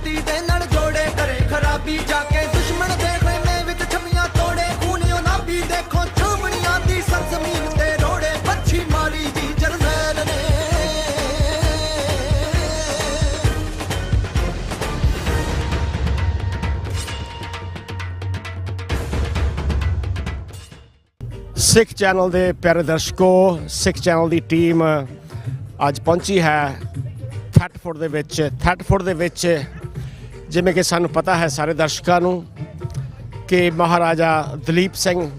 ਛਾਤੀ ਦੇ ਨਾਲ ਜੋੜੇ ਕਰੇ ਖਰਾਬੀ ਜਾ ਕੇ ਦੁਸ਼ਮਣ ਦੇ ਖੇਮੇ ਵਿੱਚ ਛਮੀਆਂ ਤੋੜੇ ਖੂਨਿਓ ਨਾਭੀ ਦੇਖੋ ਛਾਵਣੀਆਂ ਦੀ ਸਰਜ਼ਮੀਨ ਤੇ ਰੋੜੇ ਪੱਛੀ ਮਾਰੀ ਦੀ ਜਰਨੈਲ ਨੇ ਸਿੱਖ ਚੈਨਲ ਦੇ ਪਿਆਰੇ ਦਰਸ਼ਕੋ ਸਿੱਖ ਚੈਨਲ ਦੀ ਟੀਮ ਅੱਜ ਪਹੁੰਚੀ ਹੈ ਥੈਟਫੋਰਡ ਦੇ ਵਿੱਚ ਜਿਵੇਂ ਕਿ ਸਾਨੂੰ ਪਤਾ ਹੈ ਸਾਰੇ ਦਰਸ਼ਕਾਂ ਨੂੰ ਕਿ ਮਹਾਰਾਜਾ ਦਲੀਪ ਸਿੰਘ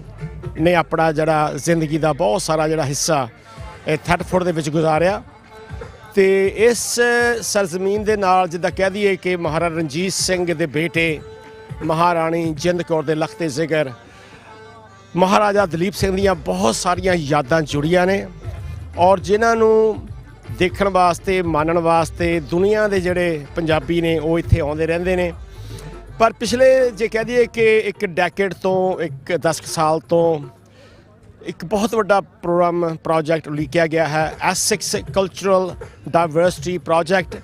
ਨੇ ਆਪਣਾ ਜਿਹੜਾ ਜ਼ਿੰਦਗੀ ਦਾ ਬਹੁਤ ਸਾਰਾ ਜਿਹੜਾ ਹਿੱਸਾ ਇਹ ਥੈਟਫੋਰਡ ਦੇ ਵਿੱਚ ਗੁਜ਼ਾਰਿਆ ਅਤੇ ਇਸ ਸਰਜ਼ਮੀਨ ਦੇ ਨਾਲ ਜਿੱਦਾਂ ਕਹਿ ਦਈਏ ਕਿ ਮਹਾਰਾਜਾ ਰਣਜੀਤ ਸਿੰਘ ਦੇ ਬੇਟੇ ਮਹਾਰਾਣੀ ਜਿੰਦ ਕੌਰ ਦੇ ਲਖਤੇ ਜ਼ਿਕਰ ਮਹਾਰਾਜਾ ਦਲੀਪ ਸਿੰਘ ਦੀਆਂ ਬਹੁਤ ਸਾਰੀਆਂ ਯਾਦਾਂ ਜੁੜੀਆਂ ਨੇ ਔਰ ਜਿਨ੍ਹਾਂ ਨੂੰ ਦੇਖਣ ਵਾਸਤੇ ਮਾਣਨ ਵਾਸਤੇ ਦੁਨੀਆ ਦੇ ਜਿਹੜੇ ਪੰਜਾਬੀ ਨੇ ਉਹ ਇੱਥੇ ਆਉਂਦੇ ਰਹਿੰਦੇ ਨੇ ਪਰ ਪਿਛਲੇ ਜੇ ਕਹਿ ਦਈਏ ਕਿ ਇੱਕ ਡੈਕੇਡ ਤੋਂ ਇੱਕ 10 ਸਾਲ ਤੋਂ ਇੱਕ ਬਹੁਤ ਵੱਡਾ ਪ੍ਰੋਜੈਕਟ ਉਲੀਕਿਆ ਗਿਆ ਹੈ S6 ਕਲਚਰਲ ਡਾਇਵਰਸਿਟੀ ਪ੍ਰੋਜੈਕਟ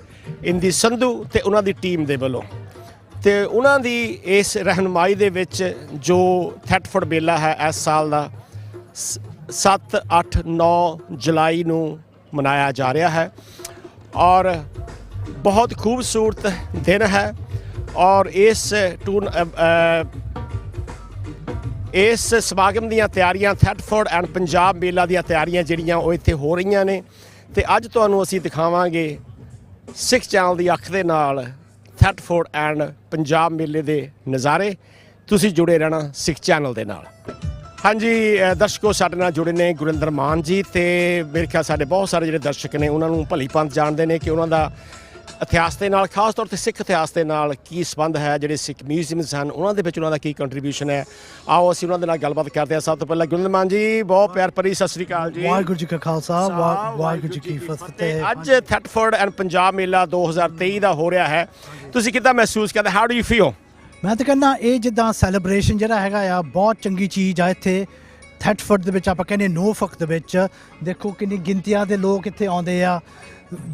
ਇਨ ਦੀ ਸੰਧੂ ਅਤੇ ਉਹਨਾਂ ਦੀ ਟੀਮ ਦੇ ਵੱਲੋਂ ਅਤੇ ਉਹਨਾਂ ਦੀ ਇਸ ਰਹਿਨੁਮਾਈ ਦੇ ਵਿੱਚ ਜੋ ਥੈਟਫੋਰਡ ਮੇਲਾ ਹੈ ਇਸ ਸਾਲ ਦਾ 7, 8, 9 ਜੁਲਾਈ ਨੂੰ ਮਨਾਇਆ ਜਾ ਰਿਹਾ ਹੈ ਔਰ ਬਹੁਤ ਖੂਬਸੂਰਤ ਦਿਨ ਹੈ ਔਰ ਇਸ ਸਮਾਗਮ ਦੀਆਂ ਤਿਆਰੀਆਂ ਥੈਟਫੋਰਡ ਐਂਡ ਪੰਜਾਬ ਮੇਲਾ ਦੀਆਂ ਤਿਆਰੀਆਂ ਜਿਹੜੀਆਂ ਉਹ ਇੱਥੇ ਹੋ ਰਹੀਆਂ ਨੇ ਅਤੇ ਅੱਜ ਤੁਹਾਨੂੰ ਅਸੀਂ ਦਿਖਾਵਾਂਗੇ ਸਿੱਖ ਚੈਨਲ ਦੀ ਅੱਖ ਦੇ ਨਾਲ ਥੈਟਫੋਰਡ ਐਂਡ ਪੰਜਾਬ ਮੇਲੇ ਦੇ ਨਜ਼ਾਰੇ ਤੁਸੀਂ ਜੁੜੇ ਰਹਿਣਾ ਸਿੱਖ ਚੈਨਲ ਦੇ ਨਾਲ ਹਾਂਜੀ ਦਰਸ਼ਕੋ ਸਾਡੇ ਨਾਲ ਜੁੜੇ ਨੇ ਗੁਰਿੰਦਰ ਮਾਨ ਜੀ ਅਤੇ ਮੇਰੇ ਖਿਆਲ ਸਾਡੇ ਬਹੁਤ ਸਾਰੇ ਜਿਹੜੇ ਦਰਸ਼ਕ ਨੇ ਉਹਨਾਂ ਨੂੰ ਭਲੀ ਭਾਂਤ ਜਾਣਦੇ ਨੇ ਕਿ ਉਹਨਾਂ ਦਾ ਇਤਿਹਾਸ ਦੇ ਨਾਲ ਖਾਸ ਤੌਰ 'ਤੇ ਸਿੱਖ ਇਤਿਹਾਸ ਦੇ ਨਾਲ ਕੀ ਸੰਬੰਧ ਹੈ ਜਿਹੜੇ ਸਿੱਖ ਮਿਊਜ਼ੀਅਮਸ ਹਨ ਉਹਨਾਂ ਦੇ ਵਿੱਚ ਉਹਨਾਂ ਦਾ ਕੀ ਕੰਟਰੀਬਿਊਸ਼ਨ ਹੈ ਆਓ ਅਸੀਂ ਉਹਨਾਂ ਦੇ ਨਾਲ ਗੱਲਬਾਤ ਕਰਦੇ ਹਾਂ ਸਭ ਤੋਂ ਪਹਿਲਾਂ ਗੁਰਿੰਦਰ ਮਾਨ ਜੀ ਬਹੁਤ ਪਿਆਰ ਭਰੀ ਸਤਿ ਸ਼੍ਰੀ ਅਕਾਲ ਜੀ ਵਾਹਿਗੁਰੂ ਜੀ ਕਾ ਖਾਲਸਾ ਵਾਹਿਗੁਰੂ ਜੀ ਕੀ ਫਤਿਹ ਅੱਜ ਥੈਟਫੋਰਡ ਐਂਡ ਪੰਜਾਬ ਮੇਲਾ 2023 ਦਾ ਹੋ ਰਿਹਾ ਹੈ ਤੁਸੀਂ ਕਿੱਦਾਂ ਮਹਿਸੂਸ ਕਰਦੇ ਹਾਊ ਡੂ ਯੂ ਫੀਲ ਮੈਂ ਤਾਂ ਕਹਿੰਦਾ ਇਹ ਜਿੱਦਾਂ ਸੈਲੀਬ੍ਰੇਸ਼ਨ ਜਿਹੜਾ ਹੈਗਾ ਆ ਬਹੁਤ ਚੰਗੀ ਚੀਜ਼ ਆ ਇੱਥੇ ਥੈਟਫੋਰਡ ਦੇ ਵਿੱਚ ਆਪਾਂ ਕਹਿੰਦੇ ਨੋਫਕ ਦੇ ਵਿੱਚ ਦੇਖੋ ਕਿੰਨੀ ਗਿਣਤੀਆਂ ਦੇ ਲੋਕ ਇੱਥੇ ਆਉਂਦੇ ਆ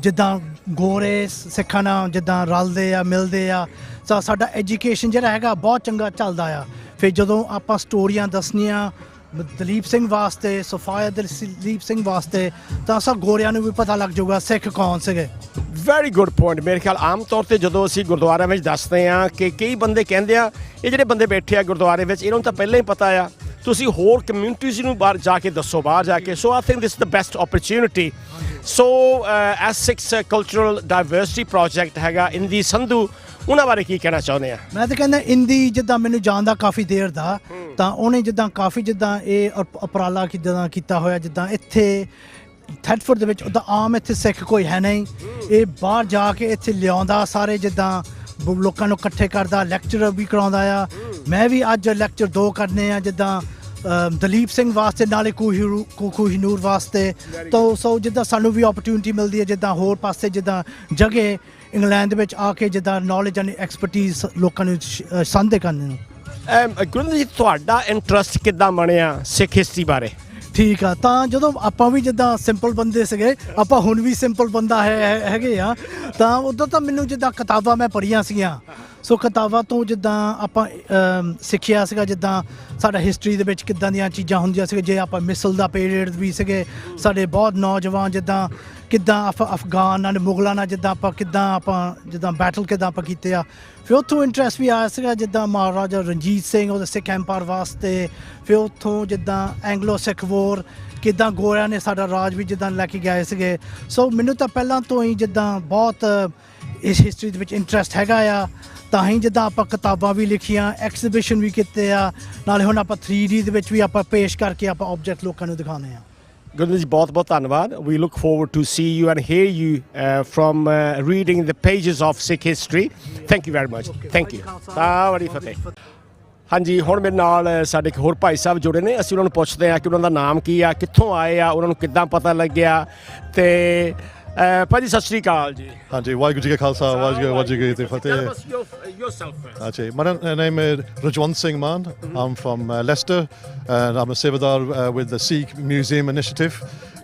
ਜਿੱਦਾਂ ਗੋਰੇ ਸਿੱਖਾਂ ਨਾਲ ਜਿੱਦਾਂ ਰਲਦੇ ਆ ਮਿਲਦੇ ਆ ਤਾਂ ਸਾਡਾ ਐਜੂਕੇਸ਼ਨ ਜਿਹੜਾ ਹੈਗਾ ਬਹੁਤ ਚੰਗਾ ਚੱਲਦਾ ਆ ਫਿਰ ਜਦੋਂ ਆਪਾਂ ਸਟੋਰੀਆਂ ਦੱਸਣੀਆਂ ਦਲੀਪ ਸਿੰਘ ਵਾਸਤੇ ਸਫਾਇਆ ਦਲੀਪ ਸਿੰਘ ਵਾਸਤੇ ਤਾਂ ਸਭ ਗੋਰਿਆਂ ਨੂੰ ਵੀ ਪਤਾ ਲੱਗ ਜਾਊਗਾ ਸਿੱਖ ਕੌਣ ਸੀਗੇ ਵੈਰੀ ਗੁੱਡ ਪੁਆਇੰਟ ਮੇਰੇ ਖਿਆਲ ਆਮ ਤੌਰ 'ਤੇ ਜਦੋਂ ਅਸੀਂ ਗੁਰਦੁਆਰਿਆਂ ਵਿੱਚ ਦੱਸਦੇ ਹਾਂ ਕਿ ਕਈ ਬੰਦੇ ਕਹਿੰਦੇ ਆ ਇਹ ਜਿਹੜੇ ਬੰਦੇ ਬੈਠੇ ਆ ਗੁਰਦੁਆਰੇ ਵਿੱਚ ਇਹਨਾਂ ਨੂੰ ਤਾਂ ਪਹਿਲਾਂ ਹੀ ਪਤਾ ਆ ਤੁਸੀਂ ਹੋਰ ਕਮਿਊਨਿਟੀਜ਼ ਨੂੰ ਬਾਹਰ ਜਾ ਕੇ ਦੱਸੋ ਬਾਹਰ ਜਾ ਕੇ so I think this is the best opportunity so S6 cultural diversity project ਹੈਗਾ ਇਨ ਦੀ ਸੰਧੂ ਉਹਨਾਂ ਬਾਰੇ ਕੀ ਕਹਿਣਾ ਚਾਹੁੰਦੇ ਆ ਮੈਂ ਤਾਂ ਕਹਿੰਦਾ ਇੰਦੀ ਜਿੱਦਾਂ ਮੈਨੂੰ ਜਾਣਦਾ ਕਾਫੀ ਦੇਰ ਦਾ ਤਾਂ ਉਹਨੇ ਜਿੱਦਾਂ ਕਾਫੀ ਜਿੱਦਾਂ ਇਹ ਉਪਰਾਲਾ ਜਿੱਦਾਂ ਕੀਤਾ ਹੋਇਆ ਜਿੱਦਾਂ ਇੱਥੇ ਥੈਟਫੋਰਡ ਦੇ ਵਿੱਚ ਉਹਦਾ ਆਮ ਇੱਥੇ ਸਿੱਖ ਕੋਈ ਹੈ ਨਹੀਂ ਇਹ ਬਾਹਰ ਜਾ ਕੇ ਇੱਥੇ ਲਿਆਉਂਦਾ ਸਾਰੇ ਜਿੱਦਾਂ ਲੋਕਾਂ ਨੂੰ ਇਕੱਠੇ ਕਰਦਾ ਲੈਕਚਰ ਵੀ ਕਰਾਉਂਦਾ ਆ ਮੈਂ ਵੀ ਅੱਜ ਲੈਕਚਰ 2 ਕਰਨੇ ਆ ਜਿੱਦਾਂ ਦਲੀਪ ਸਿੰਘ ਵਾਸਤੇ ਨਾਲੇ ਕੋਹੀਨੂਰ ਵਾਸਤੇ ਤਾਂ ਸੋ ਜਿੱਦਾਂ ਸਾਨੂੰ ਵੀ ਓਪਰਚੁਨਿਟੀ ਮਿਲਦੀ ਹੈ ਜਿੱਦਾਂ ਹੋਰ ਪਾਸੇ ਜਿੱਦਾਂ ਜਗ੍ਹਾ ਇੰਗਲੈਂਡ ਦੇ ਵਿੱਚ ਆ ਕੇ ਜਿੱਦਾਂ ਨੌਲੇਜ ਐਂਡ ਐਕਸਪਰਟੀਜ਼ ਲੋਕਾਂ ਨੂੰ ਸਾਂਝੇ ਕਰਨ ਨੂੰ ਗੁਰਿੰਦਰ ਜੀ ਤੁਹਾਡਾ ਇੰਟਰਸਟ ਕਿੱਦਾਂ ਬਣਿਆ ਸਿੱਖ ਹਿਸਟਰੀ ਬਾਰੇ ਠੀਕ ਆ ਤਾਂ ਜਦੋਂ ਆਪਾਂ ਵੀ ਜਿੱਦਾਂ ਸਿੰਪਲ ਬੰਦੇ ਸੀਗੇ ਆਪਾਂ ਹੁਣ ਵੀ ਸਿੰਪਲ ਬੰਦਾ ਹੈਗੇ ਆ ਤਾਂ ਉਦੋਂ ਤਾਂ ਮੈਨੂੰ ਜਿੱਦਾਂ ਕਿਤਾਬਾਂ ਮੈਂ ਪੜ੍ਹੀਆਂ ਸੀਗੀਆਂ ਸੋ ਕਿਤਾਬਾਂ ਤੋਂ ਜਿੱਦਾਂ ਆਪਾਂ ਸਿੱਖਿਆ ਸੀਗਾ ਜਿੱਦਾਂ ਸਾਡਾ ਹਿਸਟਰੀ ਦੇ ਵਿੱਚ ਕਿੱਦਾਂ ਦੀਆਂ ਚੀਜ਼ਾਂ ਹੁੰਦੀਆਂ ਸੀਗੇ ਜੇ ਆਪਾਂ ਮਿਸਲ ਦਾ ਪੀਰੀਅਡ ਵੀ ਸੀਗੇ ਸਾਡੇ ਬਹੁਤ ਨੌਜਵਾਨ ਜਿੱਦਾਂ ਕਿੱਦਾਂ ਅਫਗਾਨ ਨਾਲ ਮੁਗਲਾਂ ਨਾਲ ਜਿੱਦਾਂ ਆਪਾਂ ਬੈਟਲ ਕਿੱਦਾਂ ਆਪਾਂ ਕੀਤੇ ਆ ਫਿਰ ਉੱਥੋਂ ਇੰਟਰਸਟ ਵੀ ਆਇਆ ਸੀਗਾ ਜਿੱਦਾਂ ਮਹਾਰਾਜਾ ਰਣਜੀਤ ਸਿੰਘ ਉਹਦੇ ਸਿੱਖ ਐਮਪਾਇਰ ਵਾਸਤੇ ਫਿਰ ਉੱਥੋਂ ਜਿੱਦਾਂ ਐਂਗਲੋ ਸਿੱਖ ਵੋਰ ਕਿੱਦਾਂ ਗੋਰਿਆਂ ਨੇ ਸਾਡਾ ਰਾਜ ਵੀ ਜਿੱਦਾਂ ਲੈ ਕੇ ਗਏ ਸੀਗੇ ਸੋ ਮੈਨੂੰ ਤਾਂ ਪਹਿਲਾਂ ਤੋਂ ਹੀ ਜਿੱਦਾਂ ਬਹੁਤ ਇਸ ਹਿਸਟਰੀ ਦੇ ਵਿੱਚ ਇੰਟਰਸਟ ਹੈਗਾ ਆ ਤਾਂ ਹੀ ਜਿੱਦਾਂ ਆਪਾਂ ਕਿਤਾਬਾਂ ਵੀ ਲਿਖੀਆਂ ਐਕਸੀਬਿਸ਼ਨ ਵੀ ਕੀਤੇ ਆ ਨਾਲੇ ਹੁਣ ਆਪਾਂ 3D ਦੇ ਵਿੱਚ ਵੀ ਆਪਾਂ ਪੇਸ਼ ਕਰਕੇ ਆਪਾਂ ਆਬਜੈਕਟ ਲੋਕਾਂ ਨੂੰ ਦਿਖਾਉਂਦੇ ਆ ਗੁਰਿੰਦਰ ਜੀ ਬਹੁਤ ਬਹੁਤ ਧੰਨਵਾਦ we look forward to see you and hear you from reading the pages of Sikh history thank you very much thank you ਬੜੀ ਫਤਿਹ ਹਾਂਜੀ ਹੁਣ ਮੇਰੇ ਨਾਲ ਸਾਡੇ ਇੱਕ ਹੋਰ ਭਾਈ ਸਾਹਿਬ ਜੁੜੇ ਨੇ ਅਸੀਂ ਉਹਨਾਂ ਨੂੰ ਪੁੱਛਦੇ ਹਾਂ ਕਿ ਉਹਨਾਂ ਦਾ ਨਾਮ ਕੀ ਆ ਕਿੱਥੋਂ ਆਏ ਆ ਉਹਨਾਂ ਨੂੰ ਕਿੱਦਾਂ ਪਤਾ ਲੱਗਿਆ ਅਤੇ ਭਾਜੀ ਸਤਿ ਸ਼੍ਰੀ ਅਕਾਲ ਜੀ ਹਾਂਜੀ ਵਾਹਿਗੁਰੂ ਜੀ ਕਾ ਖਾਲਸਾ ਵਾਹਿਗੁਰੂ ਜੀ ਕੀ ਫਤਿਹ ਅੱਛਾ ਮੇਰਾ name is Rajwant Singh Mann. I'm from Leicester and I'm a Sevadar with the Sikh Museum Initiative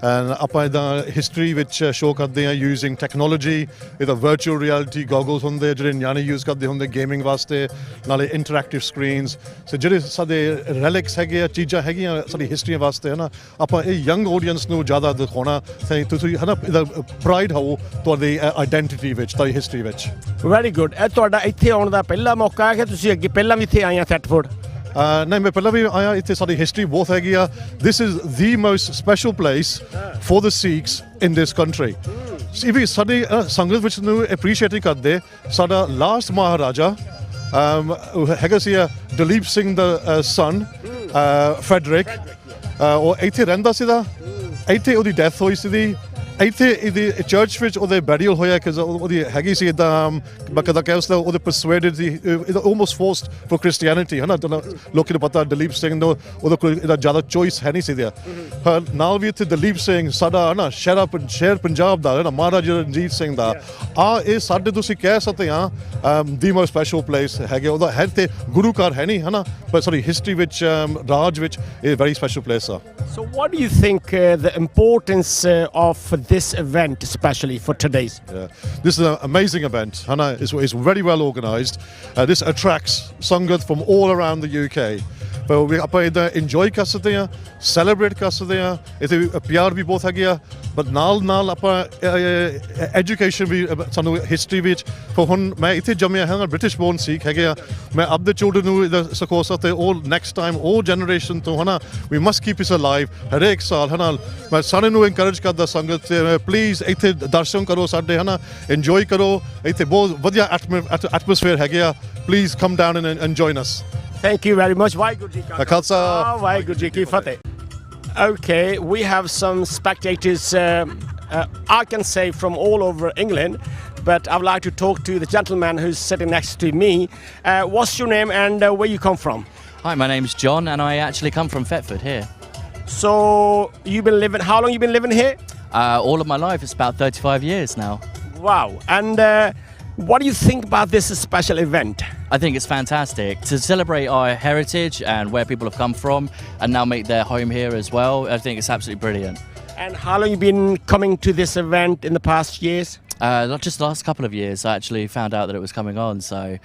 and ਆਪਾਂ ਇੱਦਾਂ ਹਿਸਟਰੀ ਵਿੱਚ ਸ਼ੋਅ ਕਰਦੇ ਹਾਂ ਯੂਜ਼ਿੰਗ ਟੈਕਨੋਲੋਜੀ ਇਹਦਾ ਵਰਚੁਅਲ ਰਿਐਲਿਟੀ ਗੋਗਲਸ ਹੁੰਦੇ ਜਿਹੜੇ ਨਿਆਣੇ ਯੂਜ਼ ਕਰਦੇ ਹੁੰਦੇ ਗੇਮਿੰਗ ਵਾਸਤੇ ਨਾਲੇ ਇੰਟਰੈਕਟਿਵ ਸਕਰੀਨਸ ਸੋ ਜਿਹੜੇ ਸਾਡੇ ਰੈਲਿਕਸ ਹੈਗੇ ਆ ਚੀਜ਼ਾਂ ਹੈਗੀਆਂ ਸਾਡੀ ਹਿਸਟਰੀ ਵਾਸਤੇ ਹੈ ਨਾ ਆਪਾਂ ਇਹ ਯੰਗ ਆਡੀਅנס ਨੂੰ ਜ਼ਿਆਦਾ ਦਿਖਾਉਣਾ ਤੇ ਤੁਸੀਂ ਹੈ ਨਾ ਇਹਦਾ ਪ੍ਰਾਈਡ ਹੋ ਤੁਹਾਡੀ ਆਈਡੈਂਟੀਟੀ ਵਿੱਚ ਤੁਹਾਡੀ ਹਿਸਟਰੀ ਵਿੱਚ ਵੈਰੀ ਗੁੱਡ ਇਹ ਤੁਹਾਡਾ ਇੱਥੇ ਆਉਣ ਦਾ ਪਹਿਲਾ ਮੌਕਾ ਹੈ ਕਿ ਤੁਸੀਂ ਅੱਗੇ ਪਹਿਲਾਂ ਵੀ ਇੱਥੇ ਆਏ ਆ ਥੈਟਫੋਰਡ ਨਹੀਂ ਮੈਂ ਪਹਿਲਾਂ ਵੀ ਆਇਆ ਇੱਥੇ ਸਾਡੀ ਹਿਸਟਰੀ ਬਹੁਤ ਹੈਗੀ ਆ this is the most special place for the Sikhs in this country ਵੀ ਸਾਡੀ ਸੰਗਤ ਵਿੱਚ ਨੂੰ ਐਪਰੀਸ਼ੀਏਟ ਕਰਦੇ ਸਾਡਾ ਲਾਸਟ ਮਹਾਰਾਜਾ ਹੈਗਾ ਸੀ ਦਲੀਪ ਸਿੰਘ ਦਾ ਸਨ ਫੈਡਰਿਕ ਉਹ ਇੱਥੇ ਰਹਿੰਦਾ ਸੀਗਾ ਇੱਥੇ ਉਹਦੀ ਡੈਥ ਹੋਈ ਸੀ ਇੱਥੇ ਇਹਦੀ ਚਰਚ ਵਿੱਚ ਉਹਦੇ ਬੈਰੀਅਲ ਹੋਇਆ ਕਿ ਉਹਦੀ ਹੈਗੀ ਸੀ ਇੱਦਾਂ ਮੈਂ ਕਦਾ ਕਹਿ ਉਸਦਾ ਉਹਦੇ ਪਰਸੁਏਡਡ ਸੀ ਆਲਮੋਸਟ ਫੋਰਸਡ ਫॉर ਕ੍ਰਿਸਚੀਅਨਿਟੀ ਹੈ ਨਾ ਲੋਕਾਂ ਨੂੰ ਪਤਾ ਦਲੀਪ ਸਿੰਘ ਨੂੰ ਉਹਦਾ ਕੋਈ ਇਹਦਾ ਜ਼ਿਆਦਾ ਚੋਇਸ ਹੈ ਨਹੀਂ ਸੀ ਪਰ ਨਾਲ ਵੀ ਇੱਥੇ ਦਲੀਪ ਸਿੰਘ ਸਾਡਾ ਨਾ ਸ਼ਹਿਰ ਪੰਜਾਬ ਦਾ ਨਾ ਮਹਾਰਾਜਾ ਰਣਜੀਤ ਸਿੰਘ ਦਾ ਇਹ ਸਾਡੇ ਤੁਸੀਂ ਕਹਿ ਸਕਦੇ ਹਾਂ ਦੀ ਮੋਸਟ ਸਪੈਸ਼ਲ ਪਲੇਸ ਹੈਗੇ ਉਹਦਾ ਹੈ ਤੇ ਗੁਰੂ ਘਰ ਹੈ ਨਹੀਂ ਹੈ ਨਾ ਪਰ ਸਾਡੀ ਹਿਸਟਰੀ ਵਿੱਚ ਰਾਜ ਵਿੱਚ ਇਹ ਵੈਰੀ ਸਪੈਸ਼ਲ ਪਲੇਸ ਆ So what do you think the importance of this event, especially for today's? Yeah. This is an amazing event. Hana, it's very well organised. This attracts Sangat from all around the UK. But we enjoy ਕਰ ਸਕਦੇ ਹਾਂ celebrate ਕਰ ਸਕਦੇ ਹਾਂ ਇੱਥੇ ਪਿਆਰ ਵੀ ਬਹੁਤ ਹੈਗੇ ਆ ਬਟ ਨਾਲ ਆਪਾਂ ਐਜੂਕੇਸ਼ਨ ਵੀ ਸਾਨੂੰ ਹਿਸਟਰੀ ਵਿੱਚ ਹੁਣ ਮੈਂ ਇੱਥੇ ਜੰਮਿਆ ਹਾਂ ਬ੍ਰਿਟਿਸ਼ ਬੋਰਨ ਸਿੱਖ ਹੈਗੇ ਆ ਮੈਂ ਆਪਦੇ ਚਿਲਡਰਨ ਨੂੰ ਸਿਖਾ ਸਕਦੇ ਉਹ ਨੈਕਸਟ ਟਾਈਮ ਉਹ ਜਨਰੇਸ਼ਨ ਤੋਂ ਹੈ ਨਾ ਵੀ ਮਸਟ ਕੀਪ ਇਸ ਅਲਾਈਵ ਹਰੇਕ ਸਾਲ ਹੈ ਨਾ ਮੈਂ ਸਾਰਿਆਂ ਨੂੰ ਇਨਕਰੇਜ ਕਰਦਾ ਸੰਗਤ ਪਲੀਜ਼ ਇੱਥੇ ਦਰਸ਼ਨ ਕਰੋ ਸਾਡੇ ਹੈ ਨਾ ਇੰਜੋਏ ਕਰੋ ਇੱਥੇ ਬਹੁਤ ਵਧੀਆ ਐਟਮੋਸਫੇਅਰ ਹੈਗੇ ਆ please come down and join us Thank you very much. Vaiguru ji ka Khalsa. Vaiguru ji ki fateh. Okay, we have some spectators, I can say from all over England, but I would like to talk to the gentleman who's sitting next to me. What's your name and where you come from? Hi, my name's John and I actually come from Thetford here. So, how long you been living here? All of my life, it's about 35 years now. Wow. And what do you think about this special event? I think it's fantastic to celebrate our heritage and where people have come from and now make their home here as well. I think it's absolutely brilliant. And how long you been coming to this event in the past years? Not just the last couple of years. I actually found out that it was coming on. So,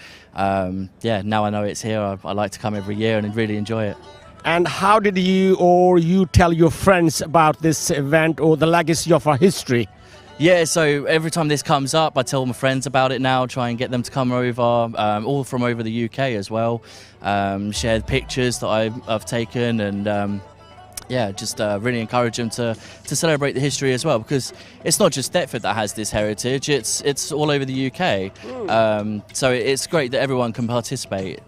yeah, now I know it's here. I like to come every year and really enjoy it. And how did you tell your friends about this event or the legacy of our history? Yeah, so every time this comes up, I tell my friends about it now, try and get them to come over, all from over the UK as well, share the pictures that I've taken and yeah, just really encourage them to celebrate the history as well because it's not just Thetford that has this heritage, it's all over the UK. So it's great that everyone can participate.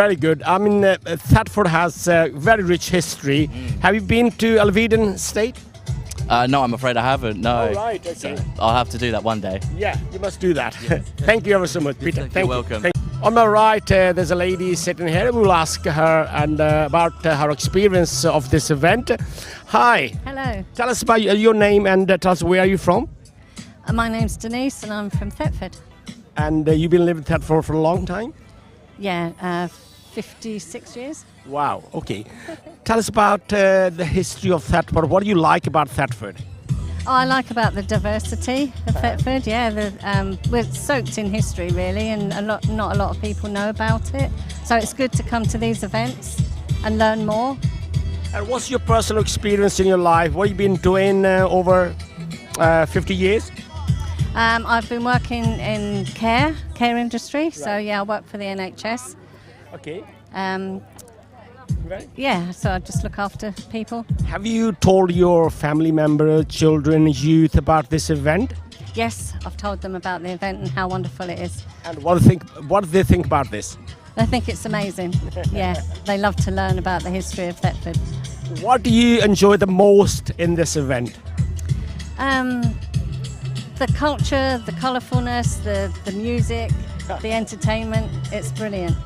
Very good. I mean, Thetford has very rich history. Have you been to Alvedon Estate? No, I'm afraid I haven't. No. Oh, right, okay. So I'll have to do that one day. Yeah, you must do that. Yes. Thank you ever so much, Peter. You're welcome. On my right, there's a lady sitting here. We'll ask her about her experience of this event. Hi. Hello. Tell us about your name and tell us where are you from? My name's Denise and I'm from Thetford. And you've been living in Thetford for a long time? Yeah, 56 years. Wow, okay. Tell us about the history of Thetford. What do you like about Thetford? I like about the diversity of Thetford. Yeah, we're soaked in history really, and not a lot of people know about it. So it's good to come to these events and learn more. And what's your personal experience in your life? What have you been doing over 50 years? I've been working in care industry. Right. So yeah, I work for the NHS. Okay. Right. Yeah, so I just look after people. Have you told your family members, children, youth about this event? Yes, I've told them about the event and how wonderful it is. And what do they think about this? They think it's amazing. Yeah, they love to learn about the history of Thetford. What do you enjoy the most in this event? The culture, the colourfulness, the music, the entertainment. It's brilliant.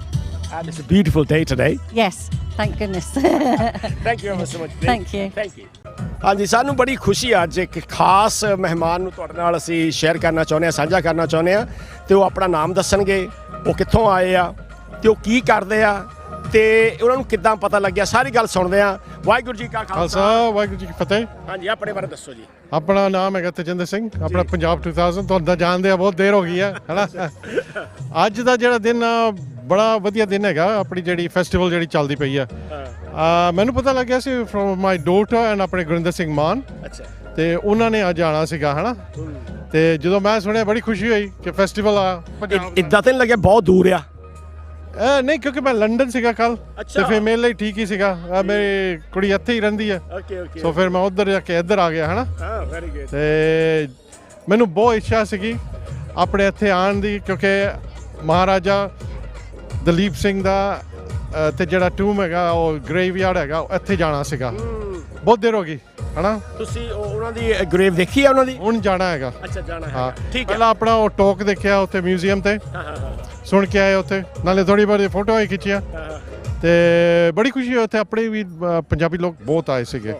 And it's a beautiful day today. Yes, thank goodness. Thank you ever so much. Thank you. Thank you. ਹਾਂਜੀ ਸਾਨੂੰ ਬੜੀ ਖੁਸ਼ੀ ਅੱਜ ਇੱਕ ਖਾਸ ਮਹਿਮਾਨ ਨੂੰ ਤੁਹਾਡੇ ਨਾਲ ਅਸੀਂ ਸ਼ੇਅਰ ਕਰਨਾ ਚਾਹੁੰਦੇ ਹਾਂ ਸਾਂਝਾ ਕਰਨਾ ਚਾਹੁੰਦੇ ਹਾਂ ਤੇ ਉਹ ਆਪਣਾ ਨਾਮ ਦੱਸਣਗੇ ਉਹ ਕਿੱਥੋਂ ਆਏ ਆ ਤੇ ਉਹ ਕੀ ਕਰਦੇ ਆ ਤੇ ਉਹਨਾਂ ਨੂੰ ਕਿੱਦਾਂ ਪਤਾ ਲੱਗਿਆ ਸਾਰੀ ਗੱਲ ਸੁਣਦੇ ਆ। ਵਾਹਿਗੁਰੂ ਜੀ ਕਾ ਖਾਲਸਾ ਵਾਹਿਗੁਰੂ ਜੀ ਕੀ ਫਤਿਹ। ਹਾਂਜੀ, ਆਪਣੇ ਬਾਰੇ ਦੱਸੋ ਜੀ। ਆਪਣਾ ਨਾਮ ਹੈਗਾ ਤੇਜਿੰਦਰ ਸਿੰਘ, ਆਪਣਾ ਪੰਜਾਬ 2000 ਤੁਹਾਨੂੰ ਤਾਂ ਜਾਣਦੇ ਆ, ਬਹੁਤ ਦੇਰ ਹੋ ਗਈ ਹੈ ਹੈਨਾ। ਅੱਜ ਦਾ ਜਿਹੜਾ ਦਿਨ ਆ ਬੜਾ ਵਧੀਆ ਦਿਨ ਹੈਗਾ, ਆਪਣੀ ਜਿਹੜੀ ਫੈਸਟੀਵਲ ਜਿਹੜੀ ਚੱਲਦੀ ਪਈ ਆ। ਮੈਨੂੰ ਪਤਾ ਲੱਗਿਆ ਸੀ ਫਰੋਮ ਮਾਈ ਡੋਟਰ ਐਂਡ ਆਪਣੇ ਗੁਰਿੰਦਰ ਸਿੰਘ ਮਾਨ, ਤੇ ਉਹਨਾਂ ਨੇ ਅੱਜ ਆਉਣਾ ਸੀਗਾ ਹੈਨਾ। ਤੇ ਜਦੋਂ ਮੈਂ ਸੁਣਿਆ ਬੜੀ ਖੁਸ਼ੀ ਹੋਈ ਕਿ ਫੈਸਟੀਵਲ ਆ ਪੰਜਾਬ। ਇੱਦਾਂ ਤਾਂ ਨਹੀਂ ਲੱਗਿਆ ਬਹੁਤ ਦੂਰ ਆ? ਨਹੀਂ, ਕਿਉਂਕਿ ਮੈਂ ਲੰਡਨ ਸੀਗਾ ਕੱਲ, ਤੇ ਫਿਰ ਮੇਰੇ ਲਈ ਠੀਕ ਹੀ ਸੀਗਾ। ਮੇਰੀ ਕੁੜੀ ਇੱਥੇ ਹੀ ਰਹਿੰਦੀ ਹੈ, ਸੋ ਫਿਰ ਮੈਂ ਉੱਧਰ ਜਾ ਕੇ ਇੱਧਰ ਆ ਗਿਆ ਹੈਨਾ। ਤੇ ਮੈਨੂੰ ਬਹੁਤ ਇੱਛਾ ਸੀਗੀ ਆਪਣੇ ਇੱਥੇ ਆਉਣ ਦੀ, ਕਿਉਂਕਿ ਮਹਾਰਾਜਾ ਦਲੀਪ ਸਿੰਘ ਦਾ ਤੇ ਜਿਹੜਾ ਟੂਮ ਹੈਗਾ ਉਹ ਗ੍ਰੇਵਯਾਰਡ ਹੈਗਾ, ਇੱਥੇ ਜਾਣਾ ਸੀਗਾ। ਬਹੁਤ ਦੇਰ ਹੋ ਗਈ ਹੈਨਾ। ਤੁਸੀਂ ਉਹਨਾਂ ਦੀ ਗ੍ਰੇਵ ਦੇਖੀ ਆ ਉਹਨਾਂ ਦੀ? ਹੁਣ ਜਾਣਾ ਹੈਗਾ। ਅੱਛਾ, ਜਾਣਾ ਹੈ, ਹਾਂ ਠੀਕ ਹੈ। ਪਹਿਲਾਂ ਆਪਣਾ ਉਹ ਟੋਕ ਦੇਖਿਆ ਉੱਥੇ ਮਿਊਜ਼ੀਅਮ ਤੇ, ਸੁਣ ਕੇ ਆਏ ਉੱਥੇ, ਨਾਲੇ ਥੋੜੀ ਬਹੁਤੀ ਫੋਟੋਆਂ ਖਿੱਚੀਆਂ, ਤੇ ਬੜੀ ਖੁਸ਼ੀ ਹੋਈ। ਉੱਥੇ ਆਪਣੇ ਵੀ ਪੰਜਾਬੀ ਲੋਕ ਬਹੁਤ ਆਏ ਸੀਗੇ,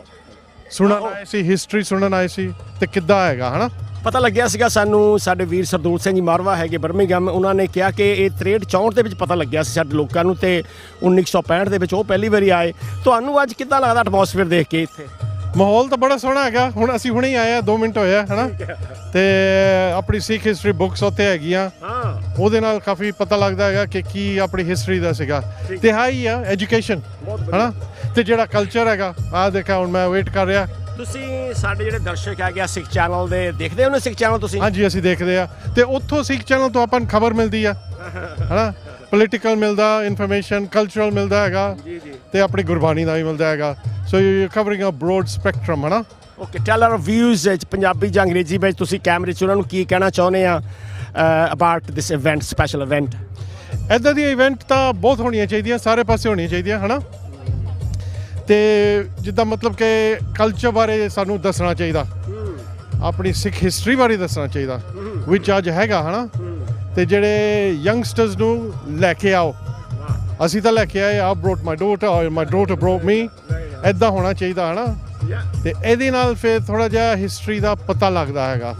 ਸੁਣਨ ਆਏ ਸੀ, ਹਿਸਟਰੀ ਸੁਣਨ ਆਏ ਸੀ, ਤੇ ਕਿੱਦਾਂ ਹੈਗਾ ਹੈਨਾ। ਪਤਾ ਲੱਗਿਆ ਸੀਗਾ ਸਾਨੂੰ, ਸਾਡੇ ਵੀਰ ਸਰਦੂਲ ਸਿੰਘ ਜੀ ਮਾਰਵਾ ਹੈਗੇ ਬਰਮਿੰਘਮ, ਉਹਨਾਂ ਨੇ ਕਿਹਾ ਕਿ ਇਹ 63-64 ਦੇ ਵਿੱਚ ਪਤਾ ਲੱਗਿਆ ਸੀ ਸਾਡੇ ਲੋਕਾਂ ਨੂੰ, ਤੇ 1965 ਦੇ ਵਿੱਚ ਉਹ ਪਹਿਲੀ ਵਾਰੀ ਆਏ। ਤੁਹਾਨੂੰ ਅੱਜ ਕਿੱਦਾਂ ਲੱਗਦਾ ਐਟਮੋਸਫੇਅਰ ਦੇਖ ਕੇ ਇੱਥੇ? ਮਾਹੌਲ ਤਾਂ ਬੜਾ ਸੋਹਣਾ ਹੈਗਾ। ਹੁਣ ਅਸੀਂ ਹੁਣੇ ਹੀ ਆਏ ਆ, 2 ਮਿੰਟ ਹੋਏ ਆ ਹੈਨਾ। ਤੇ ਆਪਣੀ ਸਿੱਖ ਹਿਸਟਰੀ ਬੁੱਕਸ ਉੱਥੇ ਹੈਗੀਆਂ, ਉਹਦੇ ਨਾਲ ਕਾਫੀ ਪਤਾ ਲੱਗਦਾ ਹੈਗਾ ਕਿ ਕੀ ਆਪਣੀ ਹਿਸਟਰੀ ਦਾ ਸੀਗਾ। ਤੇ ਹੈ ਹੀ ਆ ਐਜੂਕੇਸ਼ਨ ਹੈਨਾ, ਤੇ ਜਿਹੜਾ ਕਲਚਰ ਹੈਗਾ ਆਹ ਦੇਖਿਆ। ਹੁਣ ਮੈਂ ਵੇਟ ਕਰ ਰਿਹਾ। ਤੁਸੀਂ ਸਾਡੇ ਜਿਹੜੇ ਦਰਸ਼ਕ ਹੈਗੇ ਆ ਸਿੱਖ ਚੈਨਲ ਦੇ, ਦੇਖਦੇ ਹੋ ਨਾ ਸਿੱਖ ਚੈਨਲ ਤੁਸੀਂ? ਹਾਂਜੀ, ਅਸੀਂ ਦੇਖਦੇ ਆ, ਤੇ ਉੱਥੋਂ ਸਿੱਖ ਚੈਨਲ ਤੋਂ ਆਪਾਂ ਨੂੰ ਖਬਰ ਮਿਲਦੀ ਆ ਹੈਨਾ। ਪੋਲੀਟੀਕਲ ਮਿਲਦਾ, ਇਨਫੋਰਮੇਸ਼ਨ, ਕਲਚਰਲ ਮਿਲਦਾ ਹੈਗਾ, ਤੇ ਆਪਣੀ ਗੁਰਬਾਣੀ ਦਾ ਵੀ ਮਿਲਦਾ ਹੈਗਾ। So you covering a broad spectrum ਹੈ ਨਾ। Okay, tell our views Punjabi ਜਾਂ ਅੰਗਰੇਜ਼ੀ ਵਿੱਚ ਤੁਸੀਂ ਕੈਮਰੇ 'ਚ ਉਹਨਾਂ ਨੂੰ ਕੀ ਕਹਿਣਾ ਚਾਹੁੰਦੇ ਆ about this event, special event? ਇੱਦਾਂ ਦੀਆਂ ਇਵੈਂਟ ਤਾਂ ਬਹੁਤ ਹੋਣੀਆਂ ਚਾਹੀਦੀਆਂ, ਸਾਰੇ ਪਾਸੇ ਹੋਣੀਆਂ ਚਾਹੀਦੀਆਂ ਹੈ ਨਾ। ਤੇ ਜਿੱਦਾਂ ਮਤਲਬ ਕਿ ਕਲਚਰ ਬਾਰੇ ਸਾਨੂੰ ਦੱਸਣਾ ਚਾਹੀਦਾ, ਆਪਣੀ ਸਿੱਖ ਹਿਸਟਰੀ ਬਾਰੇ ਦੱਸਣਾ ਚਾਹੀਦਾ, ਵਿਚ ਅੱਜ ਹੈਗਾ ਹੈ ਨਾ। ਤੇ ਜਿਹੜੇ ਯੰਗਸਟਰਸ ਨੂੰ ਲੈ ਕੇ ਆਓ, ਅਸੀਂ ਤਾਂ ਲੈ ਕੇ ਆਏ ਆ, ਬ੍ਰੋਟ ਮਾਈ ਡੋਟਰ ਔਰ ਮਾਈ ਡੋਟਰ ਬ੍ਰੋਟ ਮੀ, ਇੱਦਾਂ ਹੋਣਾ ਚਾਹੀਦਾ ਹੈ ਨਾ। ਤੇ ਇਹਦੇ ਨਾਲ ਫਿਰ ਥੋੜਾ ਜਿਹਾ ਹਿਸਟਰੀ ਦਾ ਪਤਾ ਲੱਗਦਾ ਹੈਗਾ।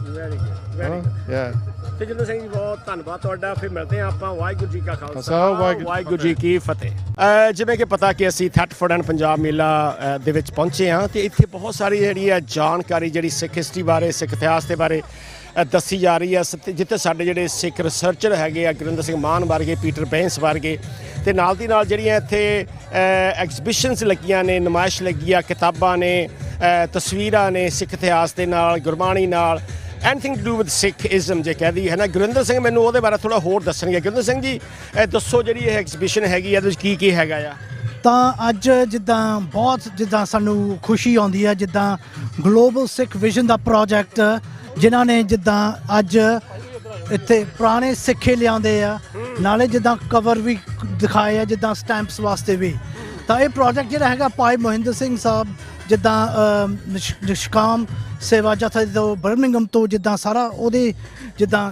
ਤੇਜਿੰਦਰ ਸਿੰਘ ਜੀ, ਬਹੁਤ ਧੰਨਵਾਦ ਤੁਹਾਡਾ। ਫਿਰ ਮਿਲਦੇ ਹਾਂ ਆਪਾਂ। ਵਾਹਿਗੁਰੂ ਜੀ ਕਾ ਖਾਲਸਾ, ਵਾਹਿਗੁਰੂ ਜੀ ਕੀ ਫਤਿਹ। ਜਿਵੇਂ ਕਿ ਪਤਾ ਕਿ ਅਸੀਂ ਥੈਟਫੋਰਡ ਐਂਡ ਪੰਜਾਬ ਮੇਲਾ ਦੇ ਵਿੱਚ ਪਹੁੰਚੇ ਹਾਂ, ਤੇ ਇੱਥੇ ਬਹੁਤ ਸਾਰੀ ਜਿਹੜੀ ਹੈ ਜਾਣਕਾਰੀ ਜਿਹੜੀ ਸਿੱਖ ਹਿਸਟਰੀ ਬਾਰੇ, ਸਿੱਖ ਇਤਿਹਾਸ ਦੇ ਬਾਰੇ ਦੱਸੀ ਜਾ ਰਹੀ ਹੈ, ਜਿੱਥੇ ਸਾਡੇ ਜਿਹੜੇ ਸਿੱਖ ਰਿਸਰਚਰ ਹੈਗੇ ਆ, ਗੁਰਿੰਦਰ ਸਿੰਘ ਮਾਨ ਵਰਗੇ, ਪੀਟਰ ਬੈਂਸ ਵਰਗੇ, ਤੇ ਨਾਲ ਦੀ ਨਾਲ ਜਿਹੜੀਆਂ ਇੱਥੇ ਐਗਜ਼ੀਬਿਸ਼ਨਸ ਲੱਗੀਆਂ ਨੇ, ਨੁਮਾਇਸ਼ ਲੱਗੀ ਆ, ਕਿਤਾਬਾਂ ਨੇ, ਤਸਵੀਰਾਂ ਨੇ ਸਿੱਖ ਇਤਿਹਾਸ ਦੇ ਨਾਲ, ਗੁਰਬਾਣੀ ਨਾਲ, anything to do with Sikhism ਜੇ ਕਹਿ ਹੈ ਨਾ। ਗੁਰਿੰਦਰ ਸਿੰਘ ਮੈਨੂੰ ਉਹਦੇ ਬਾਰੇ ਥੋੜ੍ਹਾ ਹੋਰ ਦੱਸਣਗੇ। ਗੁਰਿੰਦਰ ਸਿੰਘ ਜੀ, ਦੱਸੋ ਜਿਹੜੀ ਇਹ ਐਗਜ਼ੀਬਿਸ਼ਨ ਹੈਗੀ ਇਹਦੇ ਵਿੱਚ ਕੀ ਕੀ ਹੈਗਾ ਆ? ਤਾਂ ਅੱਜ ਜਿੱਦਾਂ ਬਹੁਤ ਜਿੱਦਾਂ ਸਾਨੂੰ ਖੁਸ਼ੀ ਆਉਂਦੀ ਹੈ, ਜਿੱਦਾਂ ਗਲੋਬਲ ਸਿੱਖ ਵਿਜ਼ਨ ਦਾ ਪ੍ਰੋਜੈਕਟ ਜਿਨ੍ਹਾਂ ਨੇ ਜਿੱਦਾਂ ਅੱਜ ਇੱਥੇ ਪੁਰਾਣੇ ਸਿੱਖੇ ਲਿਆਉਂਦੇ ਆ, ਨਾਲੇ ਜਿੱਦਾਂ ਕਵਰ ਵੀ ਦਿਖਾਏ ਆ, ਜਿੱਦਾਂ ਸਟੈਂਪਸ ਵਾਸਤੇ ਵੀ। ਤਾਂ ਇਹ ਪ੍ਰੋਜੈਕਟ ਜਿਹੜਾ ਹੈਗਾ ਭਾਈ ਮੋਹਿੰਦਰ ਸਿੰਘ ਸਾਹਿਬ ਜਿੱਦਾਂ ਨਿਸ਼ਕਾਮ ਸੇਵਾ ਜਥਾ ਤੋਂ ਬਰਮਿੰਘਮ ਤੋਂ, ਜਿੱਦਾਂ ਸਾਰਾ ਉਹਦੇ ਜਿੱਦਾਂ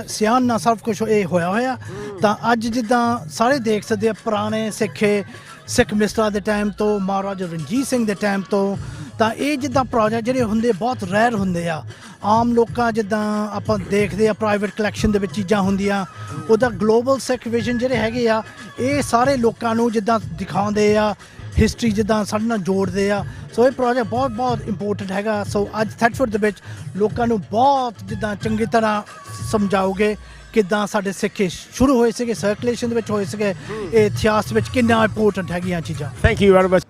ਸਿਆਣ ਨਾਲ ਸਭ ਕੁਛ ਇਹ ਹੋਇਆ। ਤਾਂ ਅੱਜ ਜਿੱਦਾਂ ਸਾਰੇ ਦੇਖ ਸਕਦੇ ਆ, ਪੁਰਾਣੇ ਸਿੱਖੇ ਸਿੱਖ ਮਿਸਟਰਾਂ ਦੇ ਟਾਈਮ ਤੋਂ, ਮਹਾਰਾਜਾ ਰਣਜੀਤ ਸਿੰਘ ਦੇ ਟਾਈਮ ਤੋਂ। ਤਾਂ ਇਹ ਜਿੱਦਾਂ ਪ੍ਰੋਜੈਕਟ ਜਿਹੜੇ ਹੁੰਦੇ ਬਹੁਤ ਰੇਅਰ ਹੁੰਦੇ ਆ। ਆਮ ਲੋਕਾਂ ਜਿੱਦਾਂ ਆਪਾਂ ਦੇਖਦੇ ਆ ਪ੍ਰਾਈਵੇਟ ਕਲੈਕਸ਼ਨ ਦੇ ਵਿੱਚ ਚੀਜ਼ਾਂ ਹੁੰਦੀਆਂ, ਉਹਦਾ ਗਲੋਬਲ ਸਿੱਖ ਵਿਜ਼ਨ ਜਿਹੜੇ ਹੈਗੇ ਆ, ਇਹ ਸਾਰੇ ਲੋਕਾਂ ਨੂੰ ਜਿੱਦਾਂ ਦਿਖਾਉਂਦੇ ਆ, ਹਿਸਟਰੀ ਜਿੱਦਾਂ ਸਾਡੇ ਨਾਲ ਜੋੜਦੇ ਆ। ਸੋ ਇਹ ਪ੍ਰੋਜੈਕਟ ਬਹੁਤ ਇੰਪੋਰਟੈਂਟ ਹੈਗਾ। ਸੋ ਅੱਜ ਥੈਟਫੋਰਡ ਦੇ ਵਿੱਚ ਲੋਕਾਂ ਨੂੰ ਬਹੁਤ ਜਿੱਦਾਂ ਚੰਗੀ ਤਰ੍ਹਾਂ ਸਮਝਾਓਗੇ ਕਿੱਦਾਂ ਸਾਡੇ ਸਿੱਖੇ ਸ਼ੁਰੂ ਹੋਏ ਸੀਗੇ, ਸਰਕੂਲੇਸ਼ਨ ਦੇ ਵਿੱਚ ਹੋਏ ਸੀਗੇ, ਇਹ ਇਤਿਹਾਸ ਵਿੱਚ ਕਿੰਨਾ ਇੰਪੋਰਟੈਂਟ ਹੈਗੀਆਂ ਚੀਜ਼ਾਂ। Thank you very much.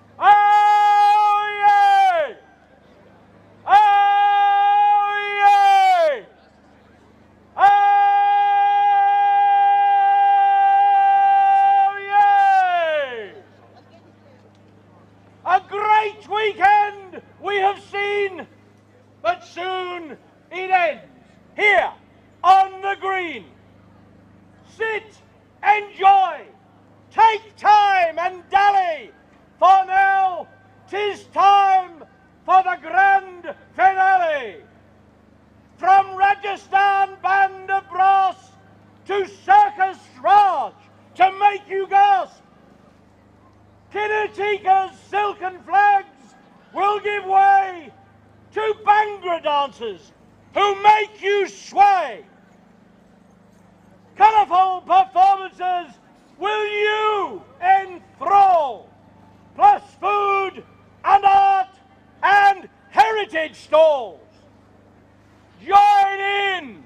Who make you sway. Colourful performances will you enthrall, plus food and art and heritage stalls. Join in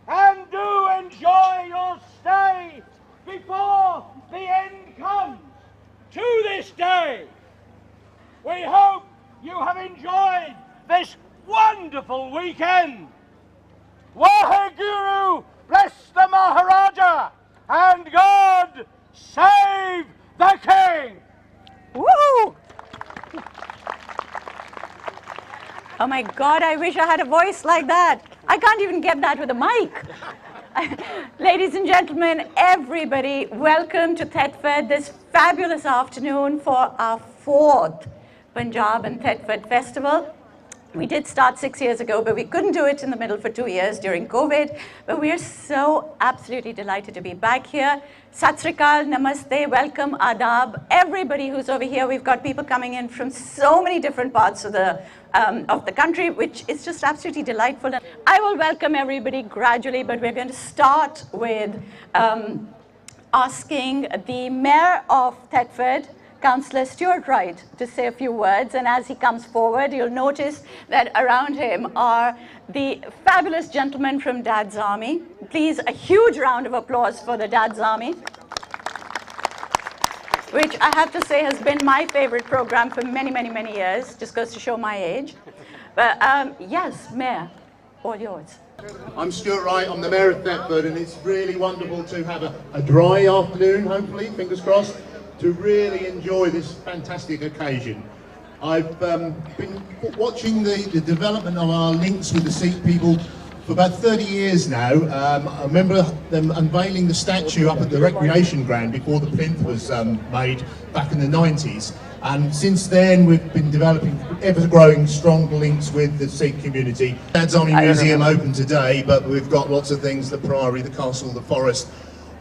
and do enjoy your stay before the end comes to this day. We hope you have enjoyed this wonderful weekend. Waheguru bless the Maharaja and God save the King. Woo! Oh my God, I wish I had a voice like that. I can't even get that with a mic. Ladies and gentlemen, everybody, welcome to Thetford this fabulous afternoon for our 4th Punjab and Thetford Festival. We did start 6 years ago, but we couldn't do it in the middle for 2 years during COVID. But we are so absolutely delighted to be back here. Sat Sri Akal, Namaste, welcome, Adab, everybody who's over here. We've got people coming in from so many different parts of the country, which is just absolutely delightful. And I will welcome everybody gradually, but we're going to start with asking the Mayor of Thetford, Councillor Stuart Wright, to say a few words. And as he comes forward, you'll notice that around him are the fabulous gentlemen from Dad's Army. Please, a huge round of applause for the Dad's Army, which I have to say has been my favorite program for many, many, many years. Just goes to show my age. But yes, Mayor, all yours. I'm Stuart Wright, I'm the Mayor of Thetford, and it's really wonderful to have a dry afternoon, hopefully, fingers crossed, to really enjoy this fantastic occasion. I've been watching the development of our links with the Sikh people for about 30 years now. I remember them unveiling the statue up at the recreation ground before the plinth was made back in the 90s. And since then we've been developing ever-growing strong links with the Sikh community. Dad's Army Museum open today, but we've got lots of things, the Priory, the Castle, the Forest.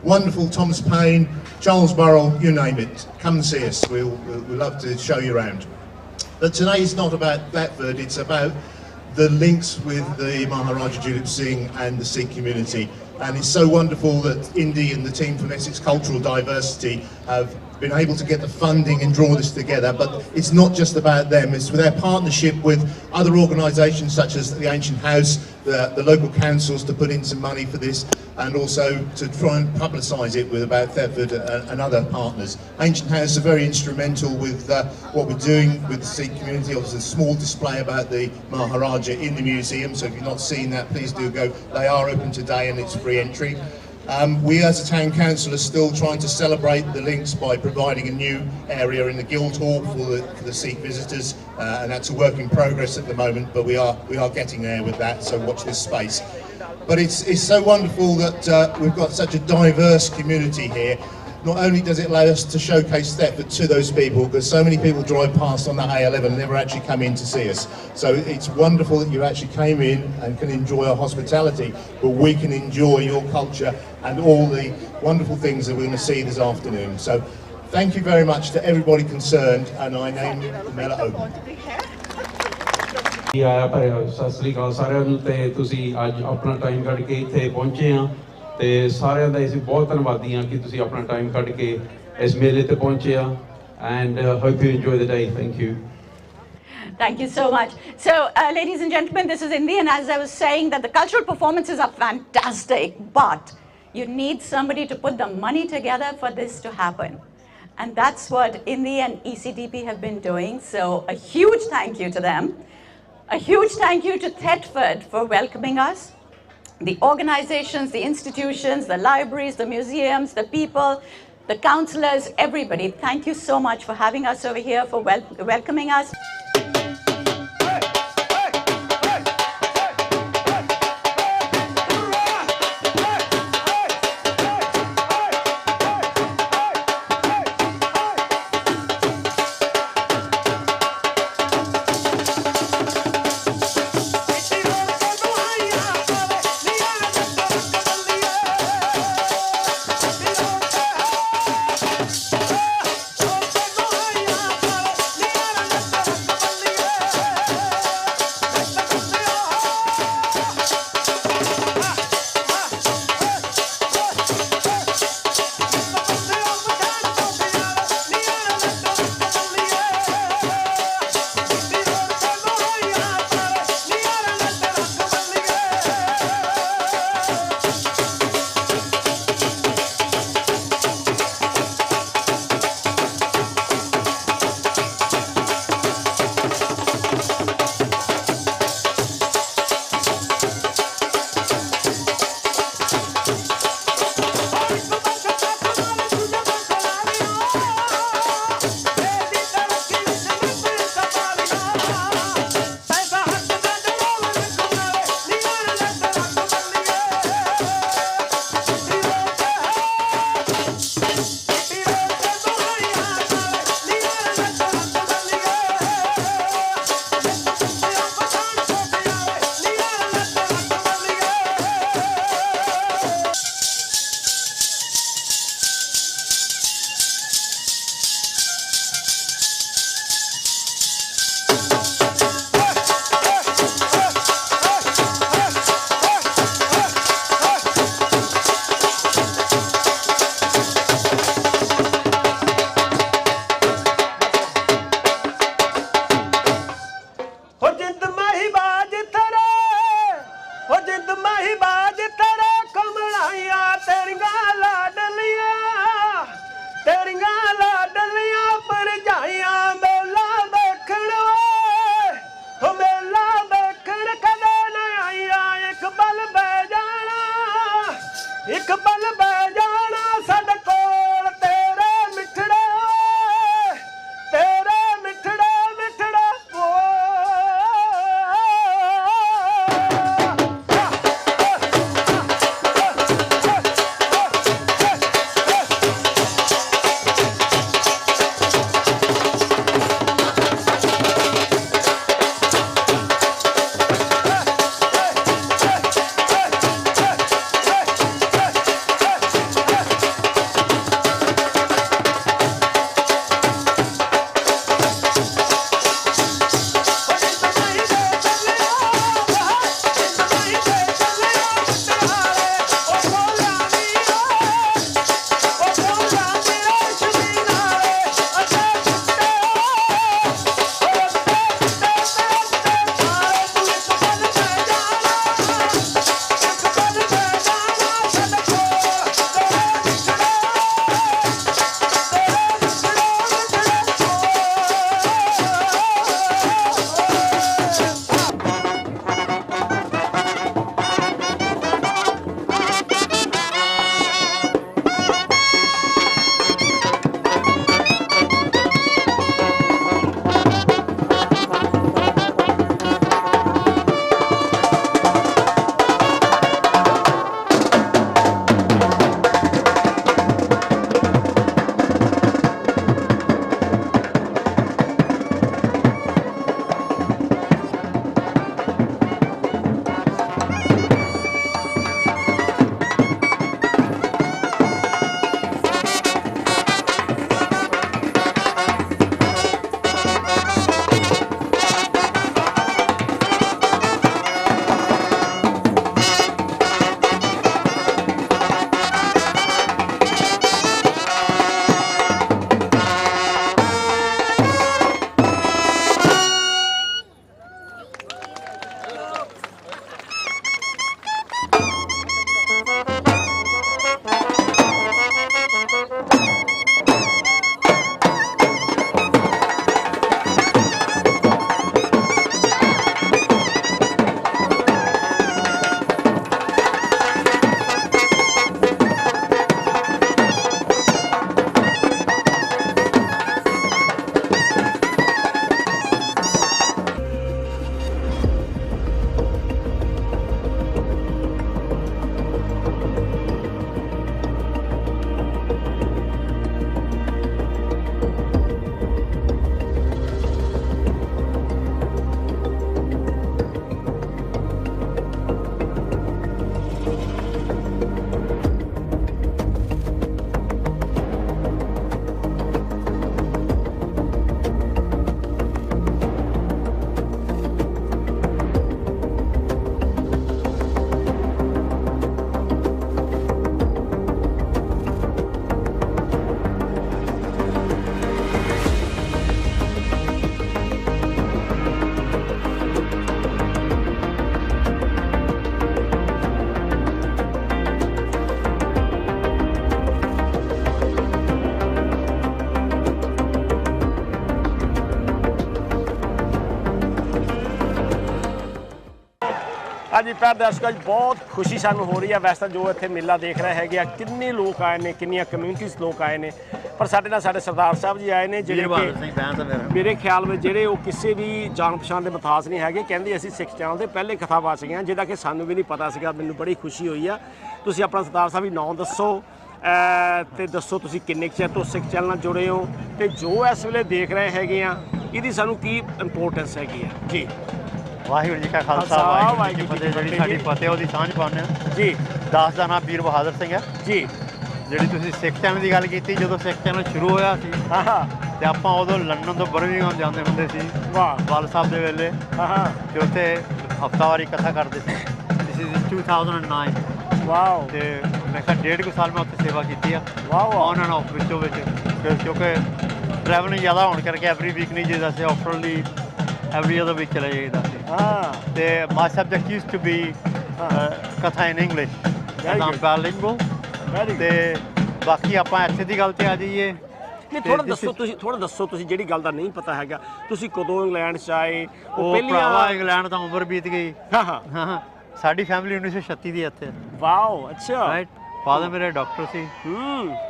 Wonderful Thomas Paine, Charles Burrell, you name it. Come and see us, we'll love to show you around. But today is not about Thetford, it's about the links with the Maharajah Duleep Singh and the Sikh community. And it's so wonderful that Indy and the team from Essex Cultural Diversity have been able to get the funding and draw this together. But it's not just about them, it's with their partnership with other organisations such as the Ancient House, the local councils to put in some money for this, and also to try and publicise it with about Thetford and other partners. Ancient House are very instrumental with what we're doing with the Sikh community. There's a small display about the Maharaja in the museum, so if you've not seen that, please do go. They are open today and it's free entry. We as a town council are still trying to celebrate the links by providing a new area in the Guildhall for the Sikh visitors, and that's a work in progress at the moment, but we are getting there with that, so watch this space. But it's so wonderful that we've got such a diverse community here. Not only does it allow us to showcase Thetford to those people, because so many people drive past on that A11 and never actually come in to see us. So it's wonderful that you actually came in and can enjoy our hospitality, but we can enjoy your culture and all the wonderful things that we're going to see this afternoon. So thank you very much to everybody concerned, and I name Mela Open. ਆਇਆ ਪਰ ਸਤਿ ਸ੍ਰੀ ਅਕਾਲ ਸਾਰਿਆਂ ਨੂੰ ਤੇ ਤੁਸੀਂ ਅੱਜ ਆਪਣਾ time ਕੱਢ ਕੇ ਇੱਥੇ ਪਹੁੰਚੇ ਆ ਤੇ ਸਾਰਿਆਂ ਦਾ ਅਸੀਂ ਬਹੁਤ ਧੰਨਵਾਦੀ ਆ ਕਿ ਤੁਸੀਂ ਆਪਣਾ ਟਾਈਮ ਕੱਢ ਕੇ ਇਸ ਮੇਲੇ ਤੇ ਪਹੁੰਚੇ ਆ and hope you enjoy the day. Thank you. Thank you so much. So, ladies and gentlemen, this is Indy, and as I was saying, that the cultural performances are fantastic, but you need somebody to put the money together for this to happen. And that's what Indy and ECDP have been doing. So, a huge thank you to them. A huge thank you to Thetford for welcoming us, the organizations, the institutions, the libraries, the museums, the people, the councillors, everybody. Thank you so much for having us over here, for welcoming us. ਹਾਂਜੀ ਪਿਆਰੇ ਦਰਸ਼ਕੋ ਅੱਜ ਬਹੁਤ ਖੁਸ਼ੀ ਸਾਨੂੰ ਹੋ ਰਹੀ ਹੈ। ਵੈਸੇ ਤਾਂ ਜੋ ਇੱਥੇ ਮੇਲਾ ਦੇਖ ਰਹੇ ਹੈਗੇ ਆ, ਕਿੰਨੇ ਲੋਕ ਆਏ ਨੇ, ਕਿੰਨੀਆਂ ਕਮਿਊਨਿਟੀਜ਼ ਲੋਕ ਆਏ ਨੇ, ਪਰ ਸਾਡੇ ਨਾਲ ਸਾਡੇ ਸਰਦਾਰ ਸਾਹਿਬ ਜੀ ਆਏ ਨੇ ਜਿਹੜੇ ਮੇਰੇ ਖਿਆਲ ਵਿੱਚ ਜਿਹੜੇ ਉਹ ਕਿਸੇ ਵੀ ਜਾਣ ਪਛਾਣ ਦੇ ਮੁਤਾਜ ਨਹੀਂ ਹੈਗੇ। ਕਹਿੰਦੇ ਅਸੀਂ ਸਿੱਖ ਚੈਨਲ ਦੇ ਪਹਿਲੇ ਕਥਾਵਾਚਕ ਹਾਂ, ਜਿਹਦਾ ਕਿ ਸਾਨੂੰ ਵੀ ਨਹੀਂ ਪਤਾ ਸੀਗਾ। ਮੈਨੂੰ ਬੜੀ ਖੁਸ਼ੀ ਹੋਈ ਆ। ਤੁਸੀਂ ਆਪਣਾ ਸਰਦਾਰ ਸਾਹਿਬ ਵੀ ਨਾਂ ਦੱਸੋ ਤੇ ਦੱਸੋ ਤੁਸੀਂ ਕਿੰਨੇ ਚਿਰ ਤੋਂ ਸਿੱਖ ਚੈਨਲ ਨਾਲ ਜੁੜੇ ਹੋ ਤੇ ਜੋ ਇਸ ਵੇਲੇ ਦੇਖ ਰਹੇ ਹੈਗੇ ਆ ਇਹਦੀ ਸਾਨੂੰ ਕੀ ਇੰਪੋਰਟੈਂਸ ਹੈਗੀ ਆ ਜੀ। ਵਾਹਿਗੁਰੂ ਜੀ ਕਾ ਖਾਲਸਾ ਵਾਹਿਗੁਰੂ ਜੀ ਕੀ ਫਤਿਹ। ਜਿਹੜੀ ਸਾਡੀ ਫਤਿਹ ਉਹਦੀ ਸਾਂਝ ਪਾਉਂਦੇ ਹਾਂ ਜੀ। ਦਾਸ ਦਾ ਨਾਮ ਵੀਰ ਬਹਾਦਰ ਸਿੰਘ ਹੈ ਜੀ। ਜਿਹੜੀ ਤੁਸੀਂ ਸਿੱਖ ਚੈਨਲ ਦੀ ਗੱਲ ਕੀਤੀ, ਜਦੋਂ ਸਿੱਖ ਚੈਨਲ ਸ਼ੁਰੂ ਹੋਇਆ ਸੀ ਤੇ ਆਪਾਂ ਉਦੋਂ ਲੰਡਨ ਤੋਂ ਬਰਮਿੰਘਮ ਜਾਂਦੇ ਹੁੰਦੇ ਸੀ। ਵਾਹ। ਬਾਲ ਸਾਹਿਬ ਦੇ ਵੇਲੇ ਤੇ ਉੱਥੇ ਹਫ਼ਤਾਵਾਰੀ ਕਥਾ ਕਰਦੇ ਸੀ। This is 2009। ਵਾਓ। ਤੇ ਮੈਂ ਕਿਹਾ 1.5 ਸਾਲ ਮੈਂ ਉੱਥੇ ਸੇਵਾ ਕੀਤੀ ਆ। ਵਾਓ। ਔਨ ਐਂਡ ਆਫ ਵਿੱਚੋਂ ਵਿੱਚ ਕਿਉਂਕਿ ਟਰੈਵਲਿੰਗ ਜ਼ਿਆਦਾ ਹੋਣ ਕਰਕੇ ਐਵਰੀ ਵੀਕ ਨਹੀਂ ਜਿੱਦਾਂ ਸੀ ਆਫਟਰਲੀ ਐਵਰੀ ਅਦਰ ਵੀਕ ਚਲੇ ਜਾਈਦਾ ਸੀ। ਤੇ ਮਾਈ ਸਬਜੈਕਟ ਯੂਜ਼ਡ ਟੂ ਬੀ ਕਥਾ ਇਨ ਇੰਗਲਿਸ਼ ਐਂਡ ਆਮ ਬਾਇਲਿੰਗੁਅਲ। ਤੇ ਬਾਕੀ ਆਪਾਂ ਇੱਥੇ ਦੀ ਗੱਲ ਤੇ ਆ ਜਾਈਏ। ਨਹੀਂ ਥੋੜਾ ਦੱਸੋ ਤੁਸੀਂ ਜਿਹੜੀ ਗੱਲ ਦਾ ਨਹੀਂ ਪਤਾ ਹੈਗਾ, ਤੁਸੀਂ ਕਦੋਂ ਇੰਗਲੈਂਡ 'ਚ ਆਏ? ਉਹ ਪਹਿਲਾਂ ਇੰਗਲੈਂਡ ਤਾਂ ਉਮਰ ਬੀਤ ਗਈ। ਹਾਂ ਸਾਡੀ ਫੈਮਿਲੀ 1936 ਦੀ ਇੱਥੇ। ਵਾਓ। ਅੱਛਾ। ਰਾਈਟ। ਫਾਦਰ ਮੇਰੇ ਡਾਕਟਰ ਸੀ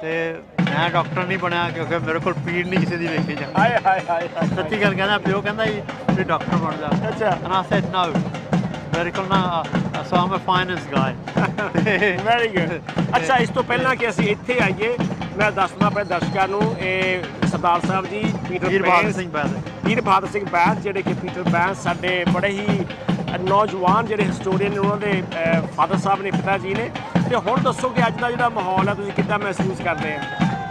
ਤੇ ਮੈਂ ਡਾਕਟਰ ਨਹੀਂ ਬਣਿਆ ਕਿਉਂਕਿ ਮੇਰੇ ਕੋਲ ਪੀੜ ਨਹੀਂ ਕਿਸੇ ਦੀ ਵੇਖੀ ਜਾਂਦੀ। ਹਾਏ ਹਾਏ ਹਾਏ। ਸੱਚੀ ਗੱਲ ਕਹਿੰਦਾ, ਪਿਓ ਕਹਿੰਦਾ ਜੀ ਤੁਸੀਂ ਡਾਕਟਰ ਬਣ ਜਾ। ਅੱਛਾ। ਐਂਡ ਆਈ ਸੈਡ ਨੋ, ਮੇਰੇ ਕੋਲ ਨਾ ਸੋ ਆਮ ਅ ਫਾਈਨੈਂਸ ਗਾਈ। Very good. ਅੱਛਾ ਇਸ ਤੋਂ ਪਹਿਲਾਂ ਕਿ ਅਸੀਂ ਇੱਥੇ ਆਈਏ ਮੈਂ ਦੱਸਦਾ ਆਪਣੇ ਦਰਸ਼ਕਾਂ ਨੂੰ ਇਹ ਸਰਦਾਰ ਸਾਹਿਬ ਜੀ ਵੀਰ ਬਹਾਦਰ ਸਿੰਘ ਬੈਂਸ। ਵੀਰ ਬਹਾਦਰ ਸਿੰਘ ਬੈਂਸ ਜਿਹੜੇ ਕਿ ਪੀਟਰ ਬੈਂਸ ਸਾਡੇ ਬੜੇ ਹੀ ਨੌਜਵਾਨ ਜਿਹੜੇ ਹਿਸਟੋਰੀਅਨ ਨੇ, ਉਹਨਾਂ ਦੇ ਫਾਦਰ ਸਾਹਿਬ ਨੇ, ਪਿਤਾ ਜੀ ਨੇ। ਤੇ ਹੁਣ ਦੱਸੋ ਕਿ ਅੱਜ ਦਾ ਜਿਹੜਾ ਮਾਹੌਲ ਹੈ ਤੁਸੀਂ ਕਿੱਦਾਂ ਮਹਿਸੂਸ ਕਰਦੇ ਆ?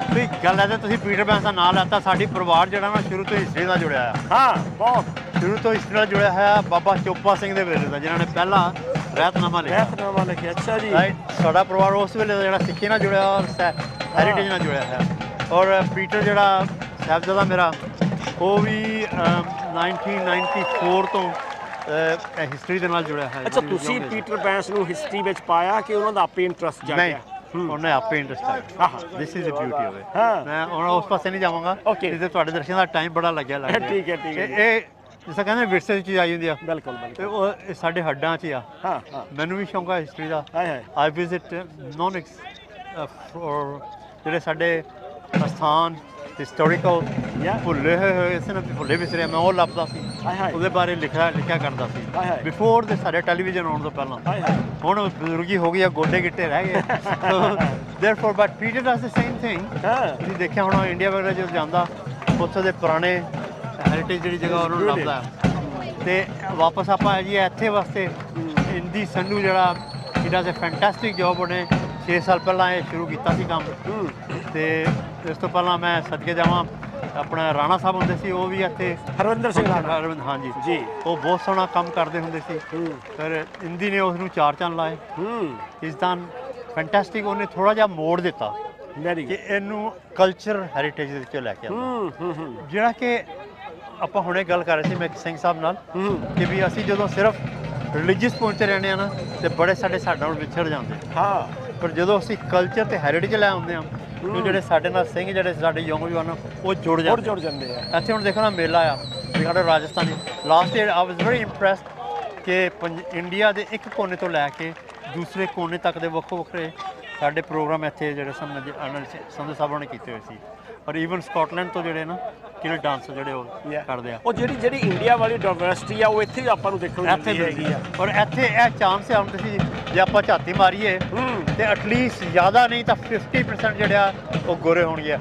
ਤੁਸੀਂ ਗੱਲ ਹੈ ਤੁਸੀਂ ਪੀਟਰ ਬੈਂਸ ਦਾ ਨਾਂ ਲੈਤਾ। ਸਾਡੀ ਪਰਿਵਾਰ ਜਿਹੜਾ ਨਾ ਸ਼ੁਰੂ ਤੋਂ ਹਿਸਟਰੀ ਨਾਲ ਜੁੜਿਆ ਆ। ਹਾਂ ਬਹੁਤ ਸ਼ੁਰੂ ਤੋਂ ਹਿਸਟਰੀ ਨਾਲ ਜੁੜਿਆ ਹੋਇਆ। ਬਾਬਾ ਚੋਪਾ ਸਿੰਘ ਦੇ ਵੇਲੇ ਦਾ, ਜਿਨ੍ਹਾਂ ਨੇ ਪਹਿਲਾਂ ਰਹਿਤਨਾਮਾ ਲਿਖਿਆ। ਅੱਛਾ ਜੀ। ਰਾਈਟ। ਸਾਡਾ ਪਰਿਵਾਰ ਉਸ ਵੇਲੇ ਦਾ ਜਿਹੜਾ ਸਿੱਖੀ ਨਾਲ ਜੁੜਿਆ ਔਰ ਹੈਰੀਟੇਜ ਨਾਲ ਜੁੜਿਆ ਹੈ। ਔਰ ਪੀਟਰ ਜਿਹੜਾ ਸਾਹਿਬਜ਼ਾਦਾ ਮੇਰਾ, ਉਹ ਵੀ 1994 ਤੋਂ ਹਿਸਟਰੀ ਦੇ ਨਾਲ ਜੁੜਿਆ ਹੈ। ਅੱਛਾ ਤੁਸੀਂ ਪੀਟਰ ਬੈਂਸ ਨੂੰ ਹਿਸਟਰੀ ਵਿੱਚ ਪਾਇਆ ਕਿ ਉਹਨਾਂ ਦਾ ਆਪੇ ਇੰਟਰਸਟ ਜਾਗਿਆ? ਉਹਨੇ ਆਪੇ ਇੰਟਰਸਟ ਆਇਆ। ਦਿਸ is the beauty of it. ਮੈਂ ਹੁਣ ਉਸ ਪਾਸੇ ਨਹੀਂ ਜਾਵਾਂਗਾ ਕਿਉਂਕਿ ਤੁਹਾਡੇ ਦਰਸ਼ਨ ਦਾ ਟਾਈਮ ਬੜਾ ਲੱਗਿਆ ਲੱਗਦਾ। ਠੀਕ ਹੈ ਠੀਕ ਹੈ। ਇਹ ਜਿਸ ਤਰ੍ਹਾਂ ਕਹਿੰਦੇ ਵਿਰਸੇ ਚ ਆਈ ਹੁੰਦੀ ਆ। ਬਿਲਕੁਲ ਤੇ ਉਹ ਸਾਡੇ ਹੱਡਾਂ 'ਚ ਆ। ਮੈਨੂੰ ਵੀ ਸ਼ੌਂਕ ਆ ਹਿਸਟਰੀ ਦਾ। ਆਈ ਵਿਜ਼ਿਟ ਜਿਹੜੇ ਸਾਡੇ ਸਥਾਨ ਹਿਸਟੋਰੀਕਲ ਭੁੱਲੇ ਹੋਏ ਇਸ ਨਾਲ ਭੁੱਲੇ ਵਿਸਰੇ, ਮੈਂ ਉਹ ਲੱਭਦਾ ਸੀ, ਉਹਦੇ ਬਾਰੇ ਲਿਖਿਆ ਕਰਦਾ ਸੀ ਬਿਫੋਰ ਦੇ ਸਾਡੇ ਟੈਲੀਵਿਜ਼ਨ ਆਉਣ ਤੋਂ ਪਹਿਲਾਂ। ਹੁਣ ਬਜ਼ੁਰਗੀ ਹੋ ਗਈ ਆ, ਗੋਡੇ ਗਿੱਟੇ ਰਹਿ ਗਏ। Therefore but Peter does the same thing. ਤੁਸੀਂ ਦੇਖਿਆ ਹੁਣ ਇੰਡੀਆ ਵਗੈਰਾ ਜਦੋਂ ਜਾਂਦਾ ਉੱਥੇ ਦੇ ਪੁਰਾਣੇ ਹੈਰੀਟੇਜ ਜਿਹੜੀ ਜਗ੍ਹਾ ਉਹਨਾਂ ਨੂੰ ਲੱਭਦਾ। ਤੇ ਵਾਪਸ ਆਪਾਂ ਜੀ ਇੱਥੇ ਵਾਸਤੇ ਹਿੰਦੀ ਸੰਧੂ ਜਿਹੜਾ it was a fantastic job. ਉਹਨੇ 6 ਸਾਲ ਪਹਿਲਾਂ ਇਹ ਸ਼ੁਰੂ ਕੀਤਾ ਸੀ ਕੰਮ। ਤੇ ਇਸ ਤੋਂ ਪਹਿਲਾਂ ਮੈਂ ਸਦਕੇ ਜਾਵਾਂ ਆਪਣਾ ਰਾਣਾ ਸਾਹਿਬ ਹੁੰਦੇ ਸੀ, ਉਹ ਵੀ ਇੱਥੇ ਹਰਵਿੰਦਰ ਸਿੰਘ ਰਾਣਾ। ਹਾਂਜੀ ਜੀ। ਉਹ ਬਹੁਤ ਸੋਹਣਾ ਕੰਮ ਕਰਦੇ ਹੁੰਦੇ ਸੀ। ਫਿਰ ਹਿੰਦੀ ਨੇ ਉਸ ਨੂੰ 4 ਚੰਨ ਲਾਏ। ਇਸ ਦਾ ਫੈਂਟੈਸਟਿਕ। ਉਹਨੇ ਥੋੜ੍ਹਾ ਜਿਹਾ ਮੋੜ ਦਿੱਤਾ ਕਿ ਇਹਨੂੰ ਕਲਚਰ ਹੈਰੀਟੇਜ ਦੇ ਵਿੱਚ ਲੈ ਕੇ ਆਉਂਦਾ। ਜਿਹੜਾ ਕਿ ਆਪਾਂ ਹੁਣੇ ਗੱਲ ਕਰ ਰਹੇ ਸੀ ਮੈਂ ਸਿੰਘ ਸਾਹਿਬ ਨਾਲ ਕਿ ਵੀ ਅਸੀਂ ਜਦੋਂ ਸਿਰਫ ਰਿਲੀਜੀਅਸ ਪੁਆਇੰਟ 'ਤੇ ਰਹਿੰਦੇ ਹਾਂ ਨਾ ਤੇ ਬੜੇ ਸਾਡੇ ਨਾਲ ਵਿਛੜ ਜਾਂਦੇ। ਪਰ ਜਦੋਂ ਅਸੀਂ ਕਲਚਰ ਤੇ ਹੈਰੀਟੇਜ ਲੈ ਆਉਂਦੇ ਹਾਂ ਉਹ ਜਿਹੜੇ ਸਾਡੇ ਨਾਲ ਸਿੰਘ ਜਿਹੜੇ ਸਾਡੇ ਨੌਜਵਾਨ ਉਹ ਜੁੜ ਜਾਂਦੇ ਆ। ਇੱਥੇ ਹੁਣ ਦੇਖੋ ਨਾ ਮੇਲਾ ਆ ਸਾਡਾ Rajasthani. Last year I was very impressed ਕਿ ਇੰਡੀਆ ਦੇ ਇੱਕ ਕੋਨੇ ਤੋਂ ਲੈ ਕੇ ਦੂਸਰੇ ਕੋਨੇ ਤੱਕ ਦੇ ਵੱਖੋ ਵੱਖਰੇ ਸਾਡੇ ਪ੍ਰੋਗਰਾਮ ਇੱਥੇ ਜਿਹੜੇ ਸੰਧੂ ਸਾਹਿਬਾਂ ਨੇ ਕੀਤੇ ਹੋਏ ਸੀ। ਔਰ ਈਵਨ ਸਕਾਟਲੈਂਡ ਤੋਂ ਜਿਹੜੇ ਨਾ ਕਿਲ ਡਾਂਸ ਜਿਹੜੇ ਉਹ ਕਰਦੇ ਆ। ਉਹ ਜਿਹੜੀ ਇੰਡੀਆ ਵਾਲੀ ਡਾਇਵਰਸਿਟੀ ਆ ਉਹ ਇੱਥੇ ਵੀ ਆਪਾਂ ਨੂੰ ਦੇਖਣ ਨੂੰ ਮਿਲਦੀ ਹੈ। ਔਰ ਇੱਥੇ ਇਹ ਚਾਂਸ ਆ ਹੁਣ ਤੁਸੀਂ ਜੇ ਆਪਾਂ ਝਾਤੀ ਮਾਰੀਏ ਤੇ ਐਟਲੀਸਟ ਜ਼ਿਆਦਾ ਨਹੀਂ ਤਾਂ 50% ਜਿਹੜੇ ਆ ਉਹ ਗੋਰੇ ਹੋਣਗੇ।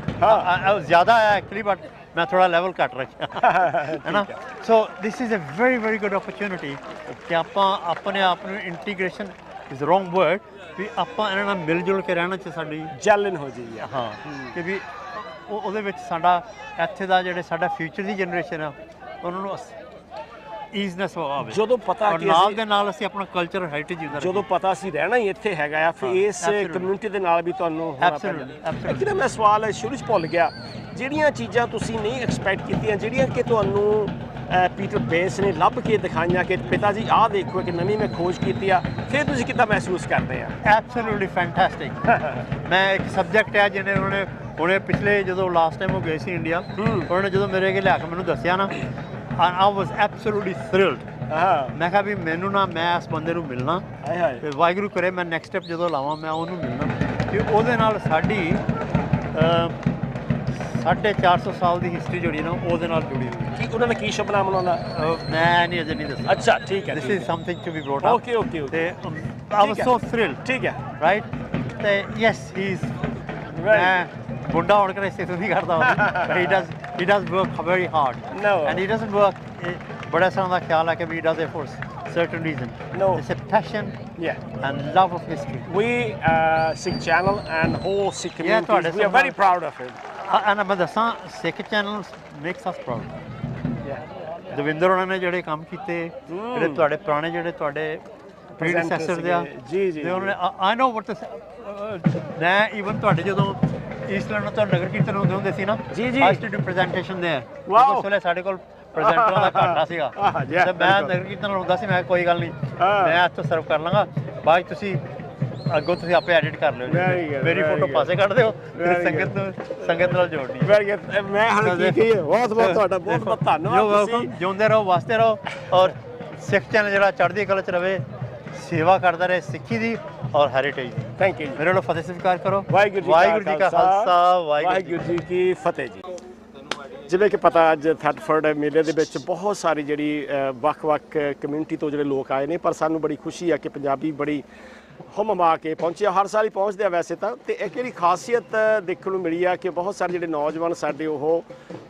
ਜ਼ਿਆਦਾ ਆ ਐਕਚੁਅਲੀ ਬਟ ਮੈਂ ਥੋੜਾ ਲੈਵਲ ਘੱਟ ਰੱਖਿਆ ਹੈ ਨਾ। So this is a very very good opportunity ਕਿ ਆਪਾਂ ਆਪਣੇ ਆਪ ਨੂੰ ਇੰਟੀਗ੍ਰੇਸ਼ਨ ਇਜ਼ ਰੋਂਗ ਵਰਡ ਵੀ ਆਪਾਂ ਇਹਨਾਂ ਨਾਲ ਮਿਲ ਜੁਲ ਕੇ ਰਹਿਣਾ 'ਚ ਸਾਡੀ ਜੈਲਨ ਹੋ ਜਾਈਏ। ਹਾਂ ਕਿ ਵੀ ਉਹਦੇ ਵਿੱਚ ਸਾਡਾ ਇੱਥੇ ਦਾ ਜਿਹੜੇ ਸਾਡਾ ਫਿਊਚਰ ਦੀ ਜਨਰੇਸ਼ਨ ਆ ਉਹਨਾਂ ਨੂੰ ਈਜ਼ਨੈਸ ਆਵੇ। ਜਦੋਂ ਪਤਾ ਕਿ ਨਾਲ ਦੇ ਨਾਲ ਅਸੀਂ ਆਪਣਾ ਕਲਚਰ ਹੈਰੀਟੇਜ ਜਦੋਂ ਪਤਾ ਅਸੀਂ ਰਹਿਣਾ ਹੀ ਇੱਥੇ ਹੈਗਾ ਆ ਫਿਰ ਇਸ ਕਮਿਊਨਿਟੀ ਦੇ ਨਾਲ ਵੀ ਤੁਹਾਨੂੰ ਹੋਣਾ ਪੈਂਦਾ। ਲੇਕਿਨ ਮੈਂ ਸਵਾਲ ਸ਼ੁਰੂ 'ਚ ਭੁੱਲ ਗਿਆ, ਜਿਹੜੀਆਂ ਚੀਜ਼ਾਂ ਤੁਸੀਂ ਨਹੀਂ ਐਕਸਪੈਕਟ ਕੀਤੀਆਂ ਜਿਹੜੀਆਂ ਕਿ ਤੁਹਾਨੂੰ ਪੀਟਰ ਬੈਂਸ ਨੇ ਲੱਭ ਕੇ ਦਿਖਾਈਆਂ ਕਿ ਪਿਤਾ ਜੀ ਆਹ ਦੇਖੋ ਕਿ ਨਵੀਂ ਮੈਂ ਖੋਜ ਕੀਤੀ ਆ, ਫਿਰ ਤੁਸੀਂ ਕਿੱਦਾਂ ਮਹਿਸੂਸ ਕਰਦੇ ਆ? Absolutely fantastic. ਮੈਂ ਇੱਕ ਸਬਜੈਕਟ ਹੈ ਜਿਹਨੇ ਉਹਨੇ ਪਿਛਲੇ ਜਦੋਂ ਲਾਸਟ ਟਾਈਮ ਉਹ ਗਏ ਸੀ ਇੰਡੀਆ, ਉਹਨੇ ਜਦੋਂ ਮੇਰੇ ਅੱਗੇ ਲਿਆ ਕੇ ਮੈਨੂੰ ਦੱਸਿਆ ਨਾ I was absolutely thrilled ਮੈਂ ਕਿਹਾ ਵੀ ਮੈਨੂੰ ਨਾ ਮੈਂ ਇਸ ਬੰਦੇ ਨੂੰ ਮਿਲਣਾ ਤੇ ਵਾਹਿਗੁਰੂ ਕਰੇ ਮੈਂ ਨੈਕਸਟ ਸਟੈਪ ਜਦੋਂ ਲਾਵਾਂ ਮੈਂ ਉਹਨੂੰ ਮਿਲਣਾ ਤੇ ਉਹਦੇ ਨਾਲ ਸਾਡੀ 450 ਸਾਲ ਦੀ ਹਿਸਟਰੀ ਜਿਹੜੀ ਨਾ ਉਹਦੇ ਨਾਲ ਜੁੜੀ ਹੋਈ ਕੀ ਉਹਨਾਂ ਨੇ ਕੀ ਸ਼ੁਭ ਨਾਮ ਉਹਨਾਂ ਦਾ ਮੈਂ ਨਹੀਂ ਅਜੇ ਨਹੀਂ ਦੱਸਦਾ ਅੱਛਾ ਠੀਕ ਹੈ this is something to be brought up okay ਤੇ ਆਈ ਵਾਸ ਸੋ ਥ੍ਰਿਲਡ ਠੀਕ ਹੈ ਰਾਈਟ ਤੇ ਯੈਸ ਹੀ ਇਜ਼ ਮੈਂ ਮੁੰਡਾ ਹੋਣ ਕਰਕੇ ਇਸੇ ਤੋਂ ਨਹੀਂ ਕਰਦਾ he does work very hard and he doesn't work ਬੜਾ ਸਾਰਾ ਦਾ ਖਿਆਲ ਹੈ ਕਿ he does it for certain reason it's a passion and love of history we Sikh channel and whole Sikh community we are very proud of it and ਮੈਂ ਦੱਸਾਂ ਸਿੱਖ channel makes ਅਸ proud Davinder ਉਹਨਾਂ ਨੇ ਜਿਹੜੇ ਕੰਮ ਕੀਤੇ ਜਿਹੜੇ ਤੁਹਾਡੇ ਪੁਰਾਣੇ ਜਿਹੜੇ ਤੁਹਾਡੇ ਪ੍ਰੈਡੀਸੈਸਰ ਦੇ ਆ ਜੀ ਤੇ ਉਹਨਾਂ ਨੇ ਆਈ ਨੋ ਵਾਟ ਮੈਂ ਈਵਨ ਤੁਹਾਡੇ ਜਦੋਂ ਈਸਟਲੈਂਡ ਤੋਂ ਨਗਰ ਕੀਰਤਨ ਹੁੰਦੇ ਸੀ ਨਾ ਜੀ ਆਈ ਸਟੂ ਡੂ ਪ੍ਰੈਜੈਂਟੇਸ਼ਨ देयर ਉਸ ਵੇਲੇ ਸਾਡੇ ਕੋਲ ਪ੍ਰੈਜ਼ੈਂਟਰਾਂ ਦਾ ਘਾਟਾ ਸੀਗਾ ਤੇ ਮੈਂ ਨਗਰ ਕੀਰਤਨ ਹੁੰਦਾ ਸੀ ਮੈਂ ਕੋਈ ਗੱਲ ਨਹੀਂ ਮੈਂ ਇੱਥੋਂ ਸਰਵ ਕਰ ਲਾਂਗਾ ਬਾਅਦ ਤੁਸੀਂ ਅੱਗੋਂ ਤੁਸੀਂ ਆਪੇ ਐਡਿਟ ਕਰ ਲਿਓ ਮੇਰੀ ਫੋਟੋ ਪਾਸੇ ਕੱਢ ਦਿਓ ਸੰਗਤ ਨਾਲ ਜੋੜਨੀ ਮੈਂ ਹੁਣ ਕੀ ਕਹੀਏ ਬਹੁਤ ਬਹੁਤ ਤੁਹਾਡਾ ਬਹੁਤ ਬਹੁਤ ਧੰਨਵਾਦ ਤੁਸੀਂ ਜਿਉਂਦੇ ਰਹੋ ਵਸਦੇ ਰਹੋ ਔਰ ਸਿੱਖ ਚੈਨਲ ਜਿਹੜਾ ਚੜ੍ਹਦੀ ਕਲਾ 'ਚ ਰਵੇ ਸੇਵਾ ਕਰਦਾ ਰਹੇ ਸਿੱਖੀ ਦੀ ਔਰ ਹੈਰੀਟੇਜ ਦੀ ਥੈਂਕ ਯੂ ਮੇਰੇ ਵੱਲੋਂ ਫਤਿਹ ਸਵੀਕਾਰ ਕਰੋ ਵਾਹਿਗੁਰੂ ਜੀ ਕਾ ਖਾਲਸਾ ਵਾਹਿਗੁਰੂ ਜੀ ਕੀ ਫਤਿਹ ਜੀ ਜਿਵੇਂ ਕਿ ਪਤਾ ਅੱਜ ਥੈਟਫੋਰਡ ਮੇਲੇ ਦੇ ਵਿੱਚ ਬਹੁਤ ਸਾਰੀ ਜਿਹੜੀ ਵੱਖ-ਵੱਖ ਕਮਿਊਨਿਟੀ ਤੋਂ ਜਿਹੜੇ ਲੋਕ ਆਏ ਨੇ ਪਰ ਸਾਨੂੰ ਬੜੀ ਖੁਸ਼ੀ ਆ ਕਿ ਪੰਜਾਬੀ ਬੜੀ ਹੁਮਮਾ ਕੇ ਪਹੁੰਚੇ ਹਰ ਸਾਲ ਹੀ ਪਹੁੰਚਦੇ ਆ ਵੈਸੇ ਤਾਂ ਤੇ ਇੱਕ ਜਿਹੜੀ ਖਾਸੀਅਤ ਦੇਖਣ ਨੂੰ ਮਿਲੀ ਆ ਕਿ ਬਹੁਤ ਸਾਰੇ ਜਿਹੜੇ ਨੌਜਵਾਨ ਸਾਡੇ ਉਹ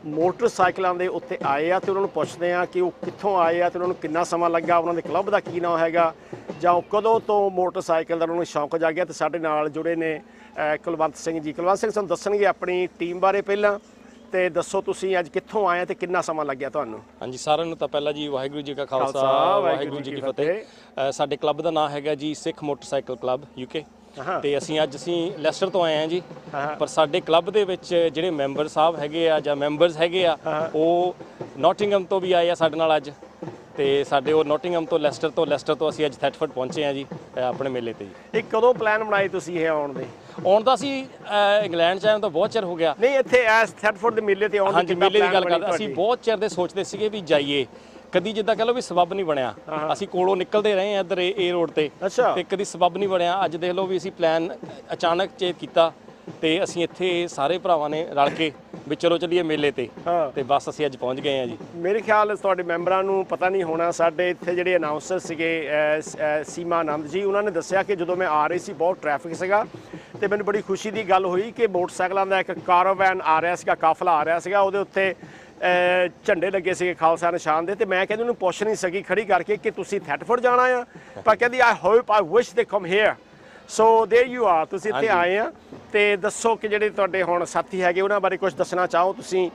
ਮੋਟਰਸਾਈਕਲਾਂ ਦੇ ਉੱਤੇ ਆਏ ਆ ਤੇ ਉਹਨਾਂ ਨੂੰ ਪੁੱਛਦੇ ਆ ਕਿ ਉਹ ਕਿੱਥੋਂ ਆਏ ਆ ਤੇ ਉਹਨਾਂ ਨੂੰ ਕਿੰਨਾ ਸਮਾਂ ਲੱਗਾ ਉਹਨਾਂ ਦੇ ਕਲੱਬ ਦਾ ਕੀ ਨਾਮ ਹੈਗਾ ਜਾਂ ਉਹ ਕਦੋਂ ਤੋਂ ਮੋਟਰਸਾਈਕਲ ਦਾ ਉਹਨਾਂ ਨੂੰ ਸ਼ੌਂਕ ਜਾਗਿਆ ਤੇ ਸਾਡੇ ਨਾਲ ਜੁੜੇ ਨੇ ਕੁਲਵੰਤ ਸਿੰਘ ਜੀ ਕੁਲਵੰਤ ਸਿੰਘ ਸਾਨੂੰ ਦੱਸਣਗੇ ਆਪਣੀ ਟੀਮ ਬਾਰੇ ਪਹਿਲਾਂ ਤੇ ਦੱਸੋ ਤੁਸੀਂ ਅੱਜ ਕਿੱਥੋਂ ਆਏ ਤੇ ਕਿੰਨਾ ਸਮਾਂ ਲੱਗਿਆ ਤੁਹਾਨੂੰ ਹਾਂਜੀ ਸਾਰਿਆਂ ਨੂੰ ਤਾਂ ਪਹਿਲਾਂ ਜੀ ਵਾਹਿਗੁਰੂ ਜੀ ਕਾ ਖਾਲਸਾ ਵਾਹਿਗੁਰੂ ਜੀ ਕੀ ਫਤਿਹ ਸਾਡੇ ਕਲੱਬ ਦਾ ਨਾਮ ਹੈਗਾ ਜੀ ਸਿੱਖ ਮੋਟਰਸਾਈਕਲ ਕਲੱਬ ਯੂਕੇ ਤੇ ਅਸੀਂ ਲੈਸਟਰ ਤੋਂ ਆਏ ਹਾਂ ਜੀ ਪਰ ਸਾਡੇ ਕਲੱਬ ਦੇ ਵਿੱਚ ਜਿਹੜੇ ਮੈਂਬਰ ਸਾਹਿਬ ਹੈਗੇ ਆ ਜਾਂ ਮੈਂਬਰਸ ਹੈਗੇ ਆ ਉਹ ਨੋਟਿੰਗਮ ਤੋਂ ਵੀ ਆਏ ਆ ਸਾਡੇ ਨਾਲ ਅੱਜ ਤੇ ਸਾਡੇ ਉਹ ਨੋਟਿੰਗਮ ਤੋਂ ਲੈਸਟਰ ਤੋਂ ਅਸੀਂ ਅੱਜ ਥੈਟਫੋਰਡ ਪਹੁੰਚੇ ਆ ਜੀ ਆਪਣੇ ਮੇਲੇ ਤੇ ਜੀ ਇਹ ਕਦੋਂ ਪਲਾਨ ਬਣਾਏ ਤੁਸੀਂ ਇਹ ਆਉਣ ਦਾ ਅਸੀਂ ਇੰਗਲੈਂਡ ਚ ਆਏ ਤਾਂ ਬਹੁਤ ਚਿਰ ਹੋ ਗਿਆ ਨਹੀਂ ਇੱਥੇ ਐਸ ਥੈਟਫੋਰਡ ਦੇ ਮੇਲੇ ਤੇ ਆਉਣ ਦੀ ਮੇਲੇ ਦੀ ਗੱਲ ਕਰਦੇ ਅਸੀਂ ਬਹੁਤ ਚਿਰ ਦੇ ਸੋਚਦੇ ਸੀਗੇ ਵੀ ਜਾਈਏ ਕਦੀ ਜਿੱਦਾਂ ਕਹ ਲਓ ਵੀ ਸਬੱਬ ਨਹੀਂ ਬਣਿਆ ਅਸੀਂ ਕੋਲੋਂ ਨਿਕਲਦੇ ਰਹੇ ਇੱਧਰ ਇਹ ਰੋਡ ਤੇ ਤੇ ਕਦੀ ਸਬੱਬ ਨਹੀਂ ਬਣਿਆ ਅੱਜ ਦੇਖ ਲਓ ਵੀ ਅਸੀਂ ਪਲਾਨ ਅਚਾਨਕ ਚੇਤ ਕੀਤਾ ਤੇ ਅਸੀਂ ਇੱਥੇ ਸਾਰੇ ਭਰਾਵਾਂ ਨੇ ਰਲ ਕੇ ਵੀ ਚਲੋ ਚੱਲੀਏ ਮੇਲੇ ਤੇ ਬਸ ਅਸੀਂ ਅੱਜ ਪਹੁੰਚ ਗਏ ਆ ਜੀ ਮੇਰੇ ਖਿਆਲ ਤੁਹਾਡੇ ਮੈਂਬਰਾਂ ਨੂੰ ਪਤਾ ਨਹੀਂ ਹੋਣਾ ਸਾਡੇ ਇੱਥੇ ਜਿਹੜੇ ਅਨਾਉਂਸਰ ਸੀਗੇ ਸੀਮਾ ਆਨੰਦ ਜੀ ਉਹਨਾਂ ਨੇ ਦੱਸਿਆ ਕਿ ਜਦੋਂ ਮੈਂ ਆ ਰਹੀ ਸੀ ਬਹੁਤ ਟ੍ਰੈਫਿਕ ਸੀਗਾ ਤੇ ਮੈਨੂੰ ਬੜੀ ਖੁਸ਼ੀ ਦੀ ਗੱਲ ਹੋਈ ਕਿ ਮੋਟਰਸਾਈਕਲਾਂ ਦਾ ਇੱਕ ਕਾਰਾਵੈਨ ਆ ਰਿਹਾ ਸੀਗਾ ਕਾਫਲਾ ਆ ਰਿਹਾ ਸੀਗਾ ਉਹਦੇ ਉੱਤੇ ਝੰਡੇ ਲੱਗੇ ਸੀਗੇ ਖਾਲਸਾ ਨਿਸ਼ਾਨ ਦੇ ਤੇ ਮੈਂ ਕਹਿੰਦੀ ਉਹਨੂੰ ਪੁੱਛ ਨਹੀਂ ਸਕੀ ਖੜੀ ਕਰਕੇ ਕਿ ਤੁਸੀਂ ਥੈਟਫੋਰਡ ਜਾਣਾ ਆ ਪਰ ਕਹਿੰਦੀ I wish they come here so there you are ਤੁਸੀਂ ਇੱਥੇ ਆਏ ਆ ਤੇ ਦੱਸੋ ਕਿ ਜਿਹੜੇ ਤੁਹਾਡੇ ਹੁਣ ਸਾਥੀ ਹੈਗੇ ਉਹਨਾਂ ਬਾਰੇ ਕੁਝ ਦੱਸਣਾ ਚਾਹੋ ਤੁਸੀਂ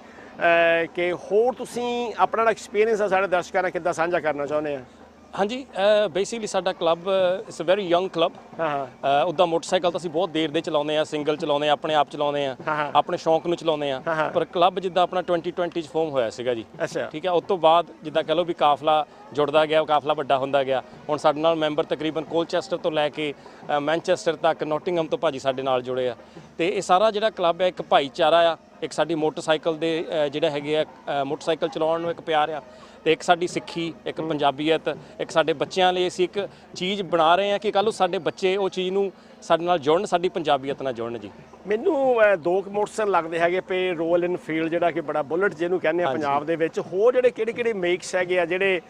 ਕਿ ਹੋਰ ਤੁਸੀਂ ਆਪਣਾ ਐਕਸਪੀਰੀਅੰਸ ਆ ਸਾਡੇ ਦਰਸ਼ਕਾਂ ਨਾਲ ਕਿੱਦਾਂ ਸਾਂਝਾ ਕਰਨਾ ਚਾਹੁੰਦੇ ਆ ਹਾਂਜੀ ਬੇਸਿਕਲੀ ਸਾਡਾ club it's a very young club ਉੱਦਾਂ ਮੋਟਰਸਾਈਕਲ ਤਾਂ ਅਸੀਂ ਬਹੁਤ ਦੇਰ ਦੇ ਚਲਾਉਂਦੇ ਆ ਸਿੰਗਲ ਚਲਾਉਂਦੇ ਆ ਆਪਣੇ ਆਪ ਚਲਾਉਂਦੇ ਆ ਆਪਣੇ ਸ਼ੌਂਕ ਨੂੰ ਚਲਾਉਂਦੇ ਆ ਪਰ ਕਲੱਬ ਜਿੱਦਾਂ ਆਪਣਾ 2020 'ਚ ਫਾਰਮ ਹੋਇਆ ਸੀਗਾ ਜੀ ਠੀਕ ਹੈ ਉਸ ਤੋਂ ਬਾਅਦ ਜਿੱਦਾਂ ਕਹ ਲਓ ਵੀ ਕਾਫਲਾ ਜੁੜਦਾ ਗਿਆ ਕਾਫਲਾ ਵੱਡਾ ਹੁੰਦਾ ਗਿਆ ਹੁਣ ਸਾਡੇ ਨਾਲ ਮੈਂਬਰ ਤਕਰੀਬਨ ਕੋਲਚੈਸਟਰ ਤੋਂ ਲੈ ਕੇ ਮੈਨਚੈਸਟਰ ਤੱਕ ਨੋਟਿੰਗਹਮ ਤੋਂ ਭਾਜੀ ਸਾਡੇ ਨਾਲ ਜੁੜੇ ਆ ਤੇ ਇਹ ਸਾਰਾ ਜਿਹੜਾ ਕਲੱਬ ਹੈ ਇੱਕ ਭਾਈਚਾਰਾ ਆ ਇੱਕ ਸਾਡੀ ਮੋਟਰਸਾਈਕਲ ਦੇ ਜਿਹੜੇ ਹੈਗੇ ਆ ਮੋਟਰਸਾਈਕਲ ਚਲਾਉਣ ਨੂੰ ਇੱਕ ਪਿਆਰ ਆ ਤੇ ਇੱਕ ਸਾਡੀ ਸਿੱਖੀ ਇੱਕ ਪੰਜਾਬੀਅਤ ਇੱਕ ਸਾਡੇ ਬੱਚਿਆਂ ਲਈ ਅਸੀਂ ਇੱਕ ਚੀਜ਼ ਬਣਾ ਰਹੇ ਹਾਂ ਕਿ ਕੱਲ੍ਹ ਨੂੰ ਸਾਡੇ ਬੱਚੇ ਉਹ ਚੀਜ਼ ਨੂੰ ਸਾਡੇ ਨਾਲ ਜੁੜਨ ਸਾਡੀ ਪੰਜਾਬੀਅਤ ਨਾਲ ਜੁੜਨ ਜੀ ਮੈਨੂੰ ਦੋ ਮੋਟਰਸਾਈਕਲ ਲੱਗਦੇ ਹੈਗੇ ਪੇ ਰੋਇਲ ਇਨਫੀਲਡ ਜਿਹੜਾ ਕਿ ਬੜਾ ਬੁਲਟ ਜਿਹਨੂੰ ਕਹਿੰਦੇ ਆ ਪੰਜਾਬ ਦੇ ਵਿੱਚ ਹੋਰ ਜਿਹੜੇ ਕਿਹੜੇ ਮੇਕਸ ਹੈਗੇ ਆ ਜਿਹੜੇ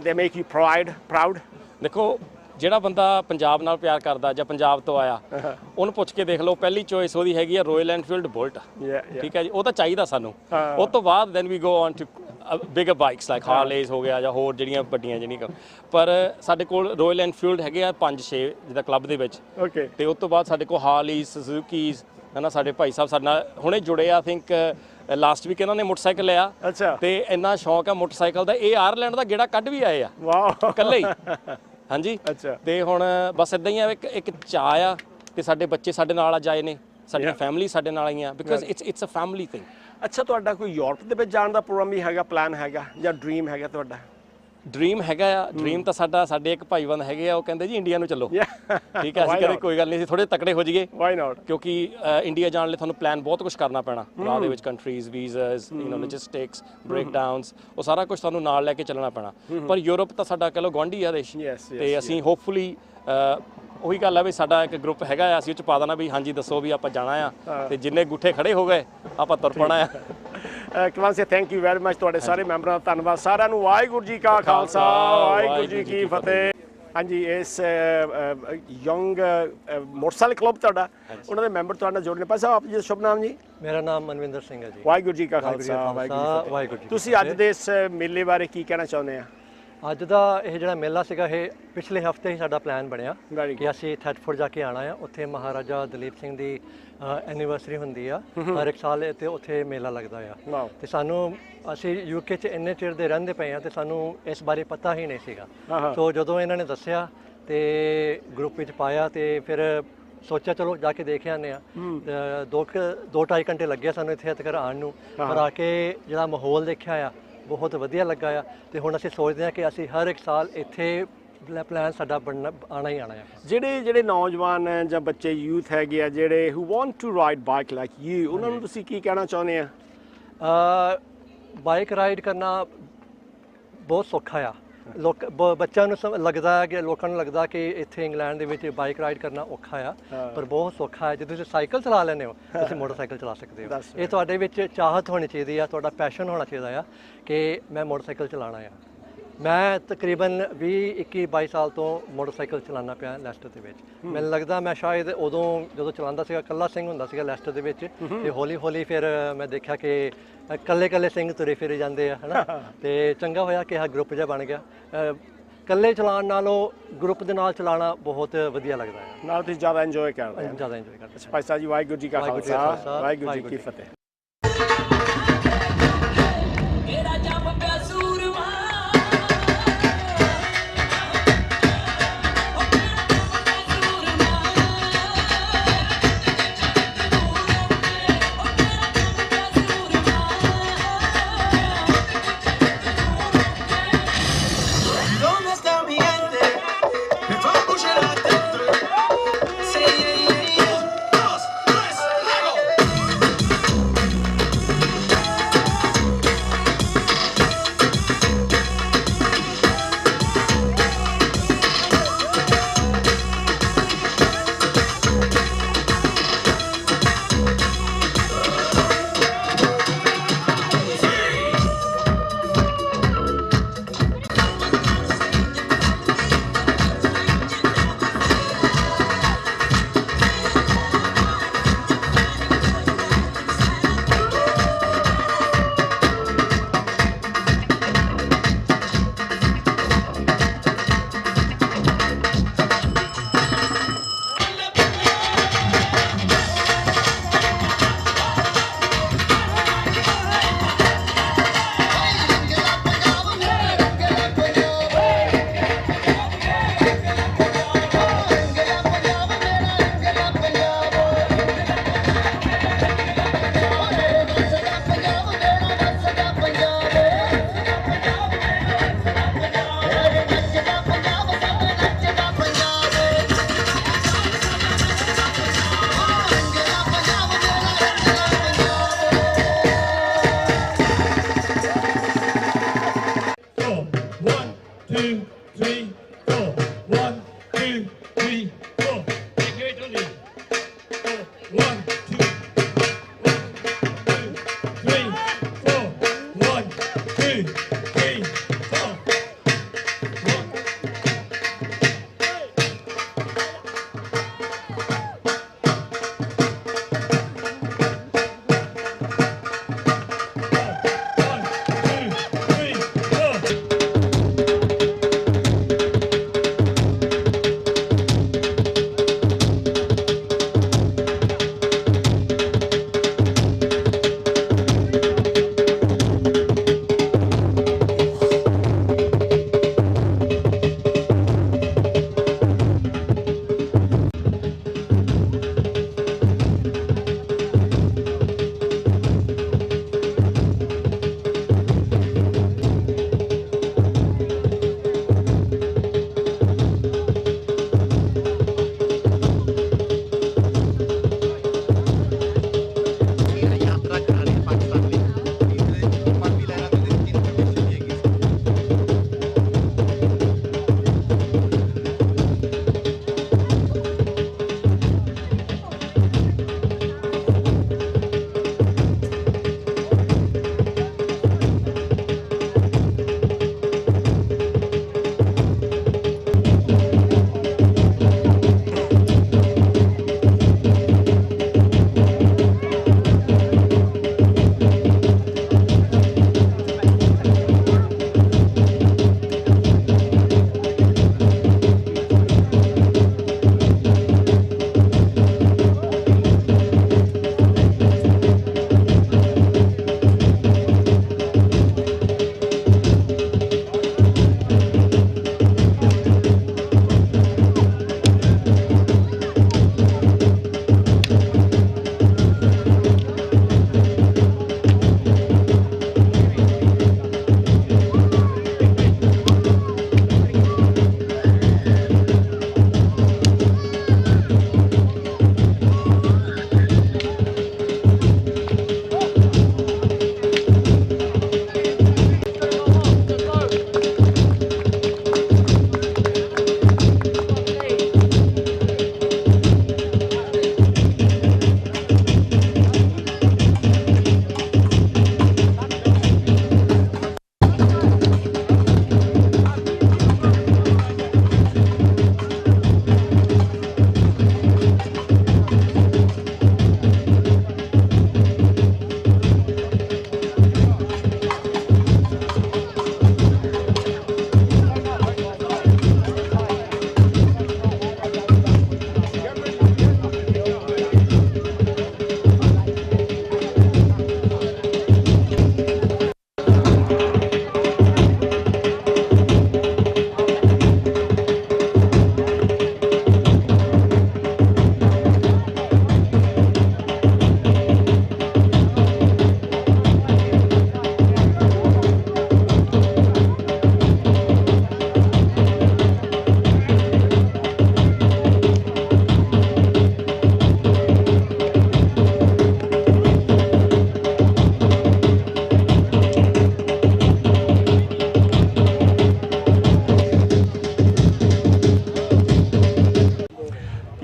ਦੇ ਮੇਕ ਯੂ ਪ੍ਰਾਊਡ ਦੇਖੋ ਜਿਹੜਾ ਬੰਦਾ ਪੰਜਾਬ ਨਾਲ ਪਿਆਰ ਕਰਦਾ ਜਾਂ ਪੰਜਾਬ ਤੋਂ ਆਇਆ ਉਹਨੂੰ ਪੁੱਛ ਕੇ ਦੇਖ ਲਓ ਪਹਿਲੀ ਚੋਇਸ ਉਹਦੀ ਹੈਗੀ ਆ ਰੋਇਲ ਐਨਫੀਲਡ ਬੁਲਟ ਠੀਕ ਹੈ ਜੀ ਉਹ ਤਾਂ ਚਾਹੀਦਾ ਸਾਨੂੰ ਉਸ ਤੋਂ ਬਾਅਦ then we go on to bigger bikes like Harleys ਹੋ ਗਿਆ ਜਾਂ ਹੋਰ ਜਿਹੜੀਆਂ ਵੱਡੀਆਂ ਜਿਹੜੀਆਂ ਪਰ ਸਾਡੇ ਕੋਲ ਰੋਇਲ ਐਨਫੀਲਡ ਹੈਗੇ ਆ 5-6 ਜਿੱਦਾਂ ਕਲੱਬ ਦੇ ਵਿੱਚ ਤੇ ਉਸ ਤੋਂ ਬਾਅਦ ਸਾਡੇ ਕੋਲ ਹਾਰਲੀਜ਼ ਸੁਜ਼ੂਕੀਜ਼ ਹੈ ਨਾ ਸਾਡੇ ਭਾਈ ਸਾਹਿਬ ਸਾਡੇ ਨਾਲ ਹੁਣੇ ਜੁੜੇ ਆ ਆਈ ਥਿੰਕ ਲਾਸਟ ਵੀਕ ਇਹਨਾਂ ਨੇ ਮੋਟਰਸਾਈਕਲ ਲਿਆ ਤੇ ਇੰਨਾ ਸ਼ੌਂਕ ਆ ਮੋਟਰਸਾਈਕਲ ਦਾ ਇਹ ਆਇਰਲੈਂਡ ਦਾ ਗੇੜਾ ਕੱਢ ਵੀ ਆਏ ਆ ਵਾਹ ਇਕੱਲੇ ਹੀ ਹਾਂਜੀ ਤੇ ਹੁਣ ਬਸ ਇਦਾਂ ਹੀ ਆ ਇੱਕ ਚਾਅ ਆ ਤੇ ਸਾਡੇ ਬੱਚੇ ਸਾਡੇ ਨਾਲ ਅੱਜ ਆਏ ਨੇ ਸਾਡੀਆਂ ਫੈਮਿਲੀ ਸਾਡੇ ਨਾਲ ਆਈਆਂ because it's a family thing ਅੱਛਾ ਤੁਹਾਡਾ ਕੋਈ ਯੂਰਪ ਦੇ ਵਿੱਚ ਜਾਣ ਦਾ ਪ੍ਰੋਗਰਾਮ ਵੀ ਹੈਗਾ ਪਲਾਨ ਹੈਗਾ ਜਾਂ ਡ੍ਰੀਮ ਹੈਗਾ ਤੁਹਾਡਾ ਡ੍ਰੀਮ ਹੈਗਾ ਆ ਡ੍ਰੀਮ ਤਾਂ ਸਾਡੇ ਇੱਕ ਭਾਈਬੰਦ ਹੈਗੇ ਆ ਉਹ ਕਹਿੰਦੇ ਜੀ ਇੰਡੀਆ ਨੂੰ ਚੱਲੋ ਠੀਕ ਹੈ ਅਸੀਂ ਕਹਿੰਦੇ ਕੋਈ ਗੱਲ ਨਹੀਂ ਅਸੀਂ ਥੋੜੇ ਤਕੜੇ ਹੋ ਜਾਈਏ ਵਾਈ ਨਾਟ ਕਿਉਂਕਿ ਇੰਡੀਆ ਜਾਣ ਲਈ ਤੁਹਾਨੂੰ ਪਲਾਨ ਬਹੁਤ ਕੁਝ ਕਰਨਾ ਪੈਣਾ ਰਾਹ ਦੇ ਵਿੱਚ ਕੰਟਰੀਜ਼ ਵੀਜ਼ਾਸ ਲੌਜਿਸਟਿਕਸ ਬ੍ਰੇਕਡਾਊਨਸ ਉਹ ਸਾਰਾ ਕੁਝ ਤੁਹਾਨੂੰ ਨਾਲ ਲੈ ਕੇ ਚੱਲਣਾ ਪੈਣਾ ਪਰ ਯੂਰਪ ਤਾਂ ਸਾਡਾ ਕਹ ਲਓ ਗੁਆਂਢੀ ਆ ਦੇਸ਼ ਤੇ ਅਸੀਂ ਹੋਪਫੁਲੀ ਉਹੀ ਗੱਲ ਆ ਵੀ ਸਾਡਾ ਇੱਕ ਗਰੁੱਪ ਹੈਗਾ ਆ ਅਸੀਂ ਉਹ ਚ ਪਾ ਦੇਣਾ ਵੀ ਹਾਂਜੀ ਦੱਸੋ ਵੀ ਆਪਾਂ ਜਾਣਾ ਆ ਤੇ ਜਿੰਨੇ ਗੁੱਠੇ ਖੜੇ ਹੋ ਗਏ ਆਪਾਂ ਤੁਰ ਪਣਾ ਆ ਕਮਾਨ ਸੇ ਥੈਂਕ ਯੂ ਵੈਰੀ ਮਚ ਤੁਹਾਡੇ ਸਾਰੇ ਮੈਂਬਰਾਂ ਦਾ ਧੰਨਵਾਦ ਸਾਰਿਆਂ ਨੂੰ ਵਾਹਿਗੁਰੂ ਜੀ ਕਾ ਖਾਲਸਾ ਵਾਹਿਗੁਰੂ ਜੀ ਕੀ ਫਤਿਹ ਹਾਂਜੀ ਇਸ ਯੰਗ ਮੋਟਰਸਾਈਕਲ ਕਲੱਬ ਤੁਹਾਡਾ ਉਹਨਾਂ ਦੇ ਮੈਂਬਰ ਤੁਹਾਡੇ ਨਾਲ ਜੁੜਨੇ ਪਾ ਸਾਹਿਬ ਆਪ ਜੀ ਦਾ ਸ਼ੁਭ ਨਾਮ ਜੀ ਮੇਰਾ ਨਾਮ ਮਨਵਿੰਦਰ ਸਿੰਘ ਹੈ ਜੀ ਵਾਹਿਗੁਰੂ ਜੀ ਕਾ ਖਾਲਸਾ ਵਾਹਿਗੁਰੂ ਜੀ ਤੁਸੀਂ ਅੱਜ ਦੇ ਇਸ ਮੇਲੇ ਬਾਰੇ ਕੀ ਕਹਿਣਾ ਚਾਹੁੰਦੇ ਆ ਅੱਜ ਦਾ ਇਹ ਜਿਹੜਾ ਮੇਲਾ ਸੀਗਾ ਇਹ ਪਿਛਲੇ ਹਫਤੇ ਹੀ ਸਾਡਾ ਪਲਾਨ ਬਣਿਆ ਕਿ ਅਸੀਂ ਥੈਟਫੋਰਡ ਜਾ ਕੇ ਆਉਣਾ ਆ ਉੱਥੇ ਮਹਾਰਾਜਾ ਦਲੀਪ ਸਿੰਘ ਦੀ ਐਨੀਵਰਸਰੀ ਹੁੰਦੀ ਆ ਹਰ ਇੱਕ ਸਾਲ ਤੇ ਉੱਥੇ ਮੇਲਾ ਲੱਗਦਾ ਆ ਤੇ ਸਾਨੂੰ ਅਸੀਂ ਯੂਕੇ 'ਚ ਇੰਨੇ ਚਿਰ ਦੇ ਰਹਿੰਦੇ ਪਏ ਆ ਤੇ ਸਾਨੂੰ ਇਸ ਬਾਰੇ ਪਤਾ ਹੀ ਨਹੀਂ ਸੀਗਾ ਸੋ ਜਦੋਂ ਇਹਨਾਂ ਨੇ ਦੱਸਿਆ ਤੇ ਗਰੁੱਪ ਵਿੱਚ ਪਾਇਆ ਤੇ ਫਿਰ ਸੋਚਿਆ ਚਲੋ ਜਾ ਕੇ ਦੇਖ ਆਉਂਦੇ ਆ 2-2.5 ਘੰਟੇ ਲੱਗੇ ਸਾਨੂੰ ਇੱਥੇ ਤੱਕ ਆਉਣ ਨੂੰ ਪਰ ਆ ਕੇ ਜਿਹੜਾ ਮਾਹੌਲ ਦੇਖਿਆ ਆ ਬਹੁਤ ਵਧੀਆ ਲੱਗਾ ਆ ਤੇ ਹੁਣ ਅਸੀਂ ਸੋਚਦੇ ਹਾਂ ਕਿ ਅਸੀਂ ਹਰ ਇੱਕ ਸਾਲ ਇੱਥੇ ਪਲਾਨ ਸਾਡਾ ਬਣਨਾ ਆਉਣਾ ਹੀ ਆਉਣਾ ਆ ਜਿਹੜੇ ਨੌਜਵਾਨ ਜਾਂ ਬੱਚੇ ਯੂਥ ਹੈਗੇ ਆ ਜਿਹੜੇ who want to ride bike like you ਉਹਨਾਂ ਨੂੰ ਤੁਸੀਂ ਕੀ ਕਹਿਣਾ ਚਾਹੁੰਦੇ ਆ ਬਾਈਕ ਰਾਈਡ ਕਰਨਾ ਬਹੁਤ ਸੌਖਾ ਆ ਬੱਚਿਆਂ ਨੂੰ ਲੱਗਦਾ ਕਿ ਲੋਕਾਂ ਨੂੰ ਲੱਗਦਾ ਕਿ ਇੱਥੇ ਇੰਗਲੈਂਡ ਦੇ ਵਿੱਚ ਬਾਈਕ ਰਾਈਡ ਕਰਨਾ ਔਖਾ ਆ ਪਰ ਬਹੁਤ ਸੌਖਾ ਹੈ ਜੇ ਤੁਸੀਂ ਸਾਈਕਲ ਚਲਾ ਲੈਂਦੇ ਹੋ ਤੁਸੀਂ ਮੋਟਰਸਾਈਕਲ ਚਲਾ ਸਕਦੇ ਹੋ ਇਹ ਤੁਹਾਡੇ ਵਿੱਚ ਚਾਹਤ ਹੋਣੀ ਚਾਹੀਦੀ ਆ ਤੁਹਾਡਾ ਪੈਸ਼ਨ ਹੋਣਾ ਚਾਹੀਦਾ ਆ ਕਿ ਮੈਂ ਮੋਟਰਸਾਈਕਲ ਚਲਾਉਣਾ ਆ ਮੈਂ ਤਕਰੀਬਨ 20-22 ਸਾਲ ਤੋਂ ਮੋਟਰਸਾਈਕਲ ਚਲਾਉਣਾ ਪਿਆ ਲੈਸਟਰ ਦੇ ਵਿੱਚ ਮੈਨੂੰ ਲੱਗਦਾ ਮੈਂ ਸ਼ਾਇਦ ਉਦੋਂ ਜਦੋਂ ਚਲਾਉਂਦਾ ਸੀਗਾ ਇਕੱਲਾ ਸਿੰਘ ਹੁੰਦਾ ਸੀਗਾ ਲੈਸਟਰ ਦੇ ਵਿੱਚ ਤੇ ਹੌਲੀ ਹੌਲੀ ਫਿਰ ਮੈਂ ਦੇਖਿਆ ਕਿ ਇਕੱਲੇ ਸਿੰਘ ਤੁਰੇ ਫਿਰੇ ਜਾਂਦੇ ਆ ਹੈ ਨਾ ਤੇ ਚੰਗਾ ਹੋਇਆ ਕਿ ਆਹ ਗਰੁੱਪ ਜਿਹਾ ਬਣ ਗਿਆ ਇਕੱਲੇ ਚਲਾਉਣ ਨਾਲੋਂ ਗਰੁੱਪ ਦੇ ਨਾਲ ਚਲਾਉਣਾ ਬਹੁਤ ਵਧੀਆ ਲੱਗਦਾ ਹੈ ਨਾਲ ਤੁਸੀਂ ਜ਼ਿਆਦਾ ਇੰਜੋਏ ਕਰਦੇ ਜ਼ਿਆਦਾ ਇੰਜੋਏ ਕਰਦੇ ਭਾਈ ਸਾਹਿਬ ਜੀ ਵਾਹਿਗੁਰੂ ਜੀ ਕਾ ਖਾਲਸਾ ਵਾਹਿਗੁਰੂ ਜੀ ਕੀ ਫਤਿਹ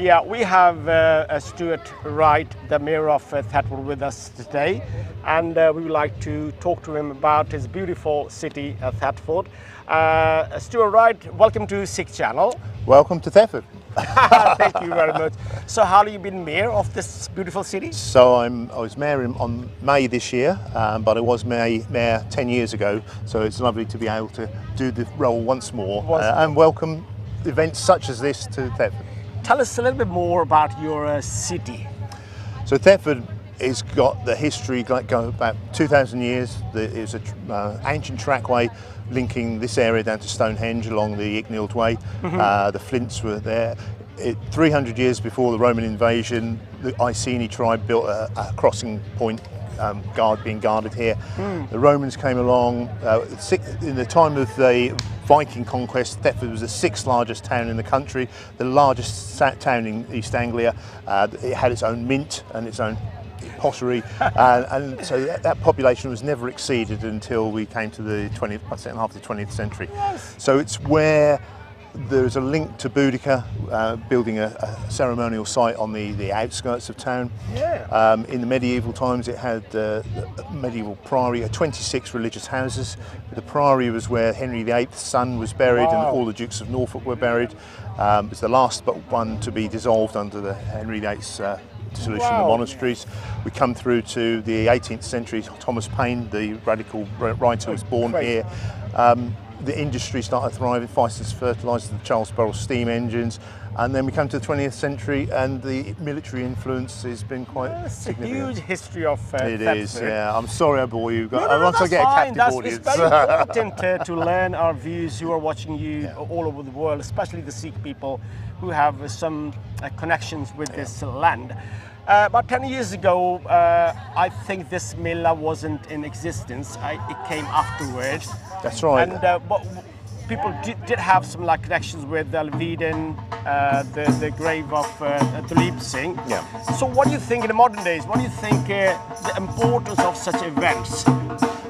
Yeah, we have Stuart Wright, the mayor of Thetford, with us today, and we would like to talk to him about his beautiful city, Thetford. Stuart Wright, welcome to Sikh Channel. Welcome to Thetford. Thank you very much. So, how have you been mayor of this beautiful city? So I was mayor on May this year, but I was mayor 10 years ago. So it's lovely to be able to do the role once more and welcome events such as this to Thetford. Tell us a little bit more about your city. So Thetford has got the history going about 2,000 years. It's an ancient trackway linking this area down to Stonehenge along the Icknield Way. The Flints were there. 300 years before the Roman invasion, the Iceni tribe built a crossing point being guarded here. The Romans came along. In the time of the Viking conquest, Thetford was the 6th largest town in the country, the largest town in East Anglia. It had its own mint and its own pottery, and so that population was never exceeded until we came to the second half of the 20th century. Yes. So it's where there's a link to Boudica, building a ceremonial site on the outskirts of town. Yeah. In the medieval times, it had a medieval priory, 26 religious houses. The priory was where Henry VIII's son was buried, and all the Dukes of Norfolk were buried. It was the last but one to be dissolved under the Henry VIII's dissolution of the monasteries. We come through to the 18th century. Thomas Paine, the radical writer, was born here. The industry started thriving, Feisters fertilisers, the Charles Burrell steam engines, and then we come to the 20th century and the military influence has been quite significant. A huge history of It is, yeah. I'm sorry I bore you. No, once I get a captive audience. It's very important to learn our views who are watching you all over the world, especially the Sikh people who have some connections with this land. About 10 years ago, I think this Mela wasn't in existence. It came afterwards. That's right. And but people did have some connections with Alviden, the grave of Duleep Singh. Yeah. So what do you think in the modern days? What do you think the importance of such events?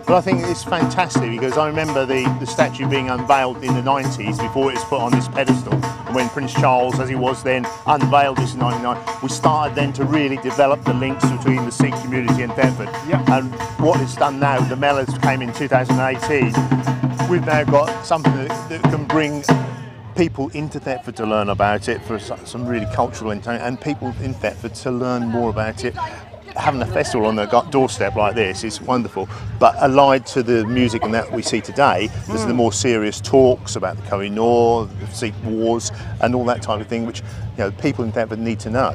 But I think it's fantastic because I remember the statue being unveiled in the 90s before it was put on this pedestal. And when Prince Charles, as he was then, unveiled this in 99, we started then to really develop the links between the Sikh community and Thetford. Yep. And what it's done now, the Melas came in 2018, we've now got something that can bring people into Thetford to learn about it for some really cultural intent, and people in Thetford to learn more about it. Having a festival on the doorstep like this is wonderful, but allied to the music and that we see today, there's the more serious talks about the Kohinoor, the Sikh wars, and all that type of thing, which people in Thetford need to know.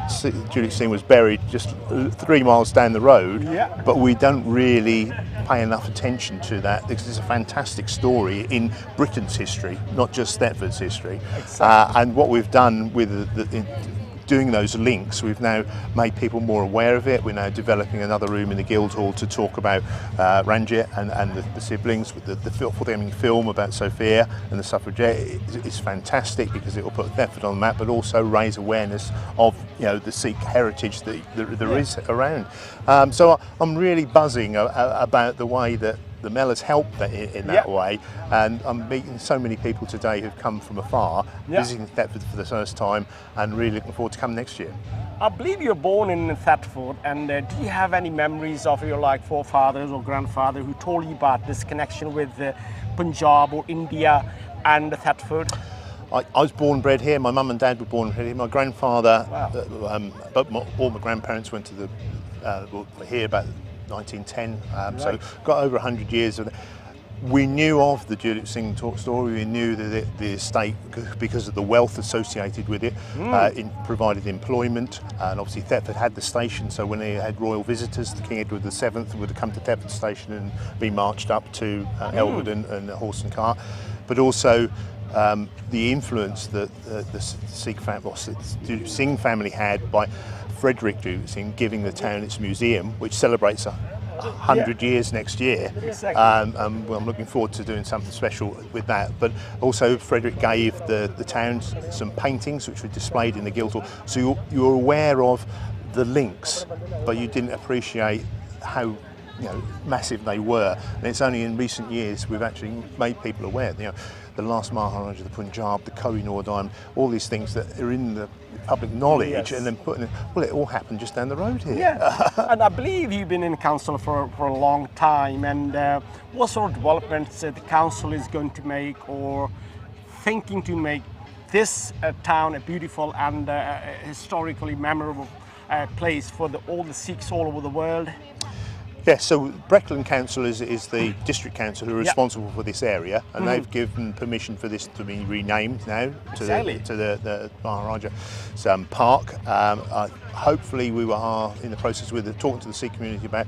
Duleep Singh was buried just 3 miles down the road, but we don't really pay enough attention to that because it's a fantastic story in Britain's history, not just Thetford's history. Exactly. And what we've done with doing those links, we've now made people more aware of it. We're now developing another room in the Guildhall to talk about Ranjit and the siblings, with the forthcoming film about Sophia and the suffragette. It's fantastic because it will put Thetford on the map, but also raise awareness of the Sikh heritage that there is around. So I'm really buzzing about the way that the Melas help in that way, and I'm meeting so many people today who've come from afar, visiting Thetford for the first time, and really looking forward to coming next year. I believe you're born in Thetford, and do you have any memories of your forefathers or grandfather who told you about this connection with Punjab or India and Thetford? I was born and bred here. My mum and dad were born and bred here. My grandfather, all my grandparents went to here about 1910, so got over 100 years of it. We knew of the Duleep Singh story. We knew that the estate, because of the wealth associated with it, provided employment, and obviously Thetford had the station, so when they had royal visitors, the King Edward VII would have come to Thetford station and be marched up to Elwood and horse and cart. But also the influence that the Sikh family, the Duleep Singh family had by Frederick Duleep Singh giving the town its museum, which celebrates 100 years next year. Exactly. I'm looking forward to doing something special with that. But also Frederick gave the town some paintings which were displayed in the Guildhall. So you're aware of the links, but you didn't appreciate how massive they were. And it's only in recent years we've actually made people aware. the last Maharajah of the Punjab, the Kohinoor diamond, all these things that are in the public knowledge, and then putting it, well, it all happened just down the road here. Yeah, and I believe you've been in council for a long time, and what sort of developments the council is going to make or thinking to make this town a beautiful and historically memorable place for all the Sikhs all over the world? Yes, so Breckland Council is the district council who are responsible for this area, and they've given permission for this to be renamed now to the Maharajah Park. Hopefully we are in the process with talking to the Sikh community about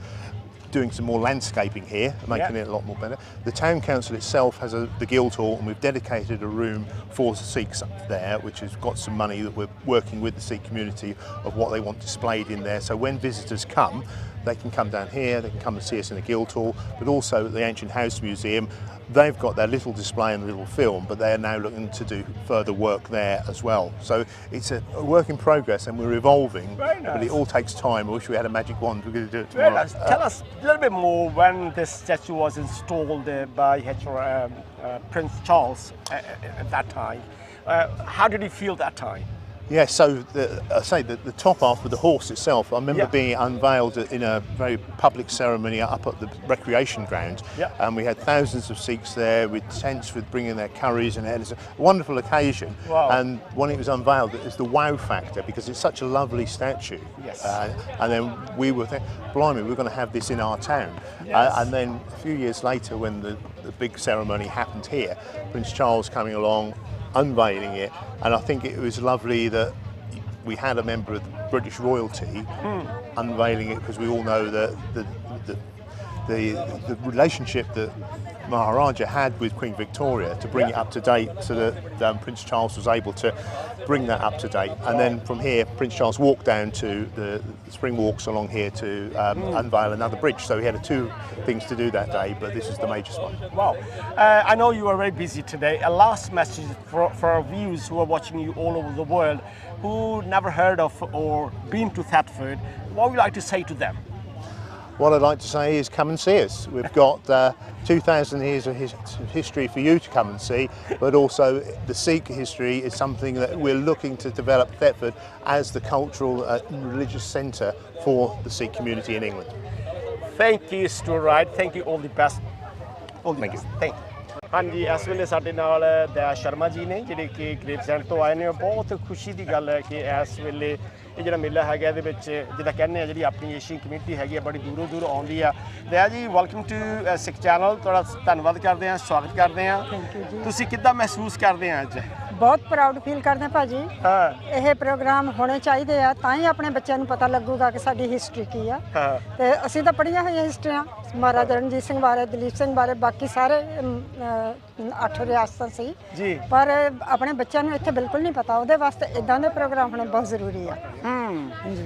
doing some more landscaping here, making it a lot more better. The town council itself has the Guildhall, and we've dedicated a room for the Sikhs up there, which has got some money that we're working with the Sikh community of what they want displayed in there. So when visitors come, they can come down here, they can come and see us in the Guildhall, but also at the Ancient House Museum. They've got their little display and little film, but they're now looking to do further work there as well. So it's a work in progress, and we're evolving, but it all takes time. I wish we had a magic wand. We're going to do it tomorrow. Nice. Tell us a little bit more when this statue was installed by Prince Charles at that time. How did he feel that time? Yeah, so I say that the top half with the horse itself, I remember being unveiled in a very public ceremony up at the recreation ground, and we had thousands of Sikhs there with tents with bringing their curries, and it was a wonderful occasion. Wow. And when it was unveiled, it was the wow factor, because it's such a lovely statue. Yes. And then we were thinking, blimey, we're going to have this in our town. Yes. And then a few years later, when the big ceremony happened here, Prince Charles coming along, unveiling it, and I think it was lovely that we had a member of the British royalty unveiling it, because we all know that the relationship that Maharaja had with Queen Victoria to bring it up to date, so that Prince Charles was able to bring that up to date. And then from here, Prince Charles walked down to the spring walks along here to unveil another bridge. So he had two things to do that day, but this is the major one. Wow. I know you are very busy today. A last message for our viewers who are watching you all over the world, who never heard of or been to Thetford. What would you like to say to them? What I'd like to say is come and see us. We've got 2,000 years of history for you to come and see, but also the Sikh history is something that we're looking to develop Thetford as the cultural and religious centre for the Sikh community in England. Thank you, Stuart Wright. Thank you. All the best. All the best. Thank you. ਹਾਂਜੀ, ਇਸ ਵੇਲੇ ਸਾਡੇ ਨਾਲ ਦਇਆ ਸ਼ਰਮਾ ਜੀ ਨੇ, ਜਿਹੜੇ ਕਿ ਗ੍ਰੇਵਜ਼ੈਂਡ ਤੋਂ ਆਏ ਨੇ। ਬਹੁਤ ਖੁਸ਼ੀ ਦੀ ਗੱਲ ਹੈ ਕਿ ਇਸ ਵੇਲੇ ਇਹ ਜਿਹੜਾ ਮੇਲਾ ਹੈਗਾ, ਇਹਦੇ ਵਿੱਚ ਜਿੱਦਾਂ ਕਹਿੰਦੇ ਆ, ਜਿਹੜੀ ਆਪਣੀ ਏਸ਼ੀਅਨ ਕਮਿਊਨਿਟੀ ਹੈਗੀ ਆ, ਬੜੀ ਦੂਰੋਂ ਦੂਰ ਆਉਂਦੀ ਆ। ਦਇਆ ਜੀ, ਵੈਲਕਮ ਟੂ ਸਿੱਖ ਚੈਨਲ। ਤੁਹਾਡਾ ਧੰਨਵਾਦ ਕਰਦੇ ਹਾਂ, ਸਵਾਗਤ ਕਰਦੇ ਹਾਂ। ਥੈਂਕ ਯੂ ਜੀ। ਤੁਸੀਂ ਕਿੱਦਾਂ ਮਹਿਸੂਸ ਕਰਦੇ ਆ ਅੱਜ? ਬਹੁਤ ਪ੍ਰਾਊਡ ਫੀਲ ਕਰਦੇ ਹਾਂ ਭਾਜੀ। ਇਹ ਪ੍ਰੋਗਰਾਮ ਹੋਣੇ ਚਾਹੀਦੇ ਆ, ਤਾਂ ਹੀ ਆਪਣੇ ਬੱਚਿਆਂ ਨੂੰ ਪਤਾ ਲੱਗੂਗਾ ਕਿ ਸਾਡੀ ਹਿਸਟਰੀ ਕੀ ਆ। ਤੇ ਅਸੀਂ ਤਾਂ ਪੜ੍ਹੀਆਂ ਹੋਈਆਂ ਹਿਸਟਰੀਆਂ, ਮਹਾਰਾਜਾ ਰਣਜੀਤ ਸਿੰਘ ਬਾਰੇ, ਦਲੀਪ ਸਿੰਘ ਬਾਰੇ, ਬਾਕੀ ਸਾਰੇ 8 ਰਿਆਸਤਾਂ ਸੀ ਜੀ, ਪਰ ਆਪਣੇ ਬੱਚਿਆਂ ਨੂੰ ਇੱਥੇ ਬਿਲਕੁਲ ਨਹੀਂ ਪਤਾ। ਉਹਦੇ ਵਾਸਤੇ ਇਦਾਂ ਦੇ ਪ੍ਰੋਗਰਾਮ ਹੋਣੇ ਬਹੁਤ ਜ਼ਰੂਰੀ ਆ।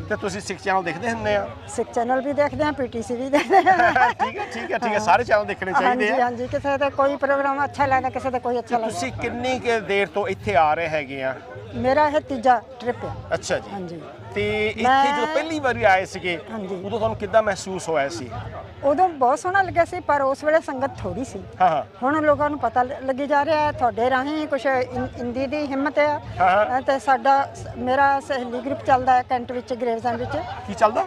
ਤੇ ਤੁਸੀਂ ਸਿੱਖ ਚੈਨਲ ਦੇਖਦੇ ਹੁੰਦੇ ਆ? ਸਿੱਖ ਚੈਨਲ ਵੀ ਦੇਖਦੇ ਆ, ਪੀਟੀਸੀ ਵੀ ਦੇਖਦੇ ਆ। ਠੀਕ ਹੈ, ਠੀਕ ਹੈ, ਠੀਕ ਹੈ। ਸਾਰੇ ਚੈਨਲ ਦੇਖਣੇ ਚਾਹੀਦੇ ਆ। ਹਾਂਜੀ, ਹਾਂਜੀ। ਕਿਸੇ ਦਾ ਕੋਈ ਪ੍ਰੋਗਰਾਮ ਅੱਛਾ ਲੱਗਦਾ, ਕਿਸੇ ਦਾ ਕੋਈ ਅੱਛਾ ਲੱਗਦਾ। ਤੁਸੀਂ ਕਿੰਨੀ ਕੁ ਦੇਰ ਤੋਂ ਇੱਥੇ ਆ ਰਹੇ ਹੈਗੇ ਆ? ਮੇਰਾ ਇਹ ਤੀਜਾ ਟ੍ਰਿਪ ਹੈ। ਅੱਛਾ ਜੀ। ਹਾਂਜੀ। ਤੇ ਇੱਥੇ ਜਦੋਂ ਪਹਿਲੀ ਵਾਰੀ ਆਏ ਸੀਗੇ, ਉਦੋਂ ਤੁਹਾਨੂੰ ਕਿੱਦਾਂ ਮਹਿਸੂਸ ਹੋਇਆ ਸੀ? ਉਦੋਂ ਬਹੁਤ ਸੋਹਣਾ ਲੱਗਿਆ ਸੀ, ਪਰ ਉਸ ਵੇਲੇ ਸੰਗਤ ਥੋੜੀ ਸੀ। ਹੁਣ ਲੋਕਾਂ ਨੂੰ ਪਤਾ ਲੱਗੀ ਜਾ ਰਿਹਾ ਹੈ, ਤੁਹਾਡੇ ਰਾਹੀਂ ਕੁਝ ਇੰਦੀ ਦੀ ਹਿੰਮਤ ਆ। ਤੇ ਮੇਰਾ ਸਹੇਲੀ ਗਰੁੱਪ ਚੱਲਦਾ ਹੈ ਕੈਂਟ ਵਿੱਚ, ਗ੍ਰੇਵਜ਼ੈਂਡ ਵਿੱਚ। ਕੀ ਚੱਲਦਾ?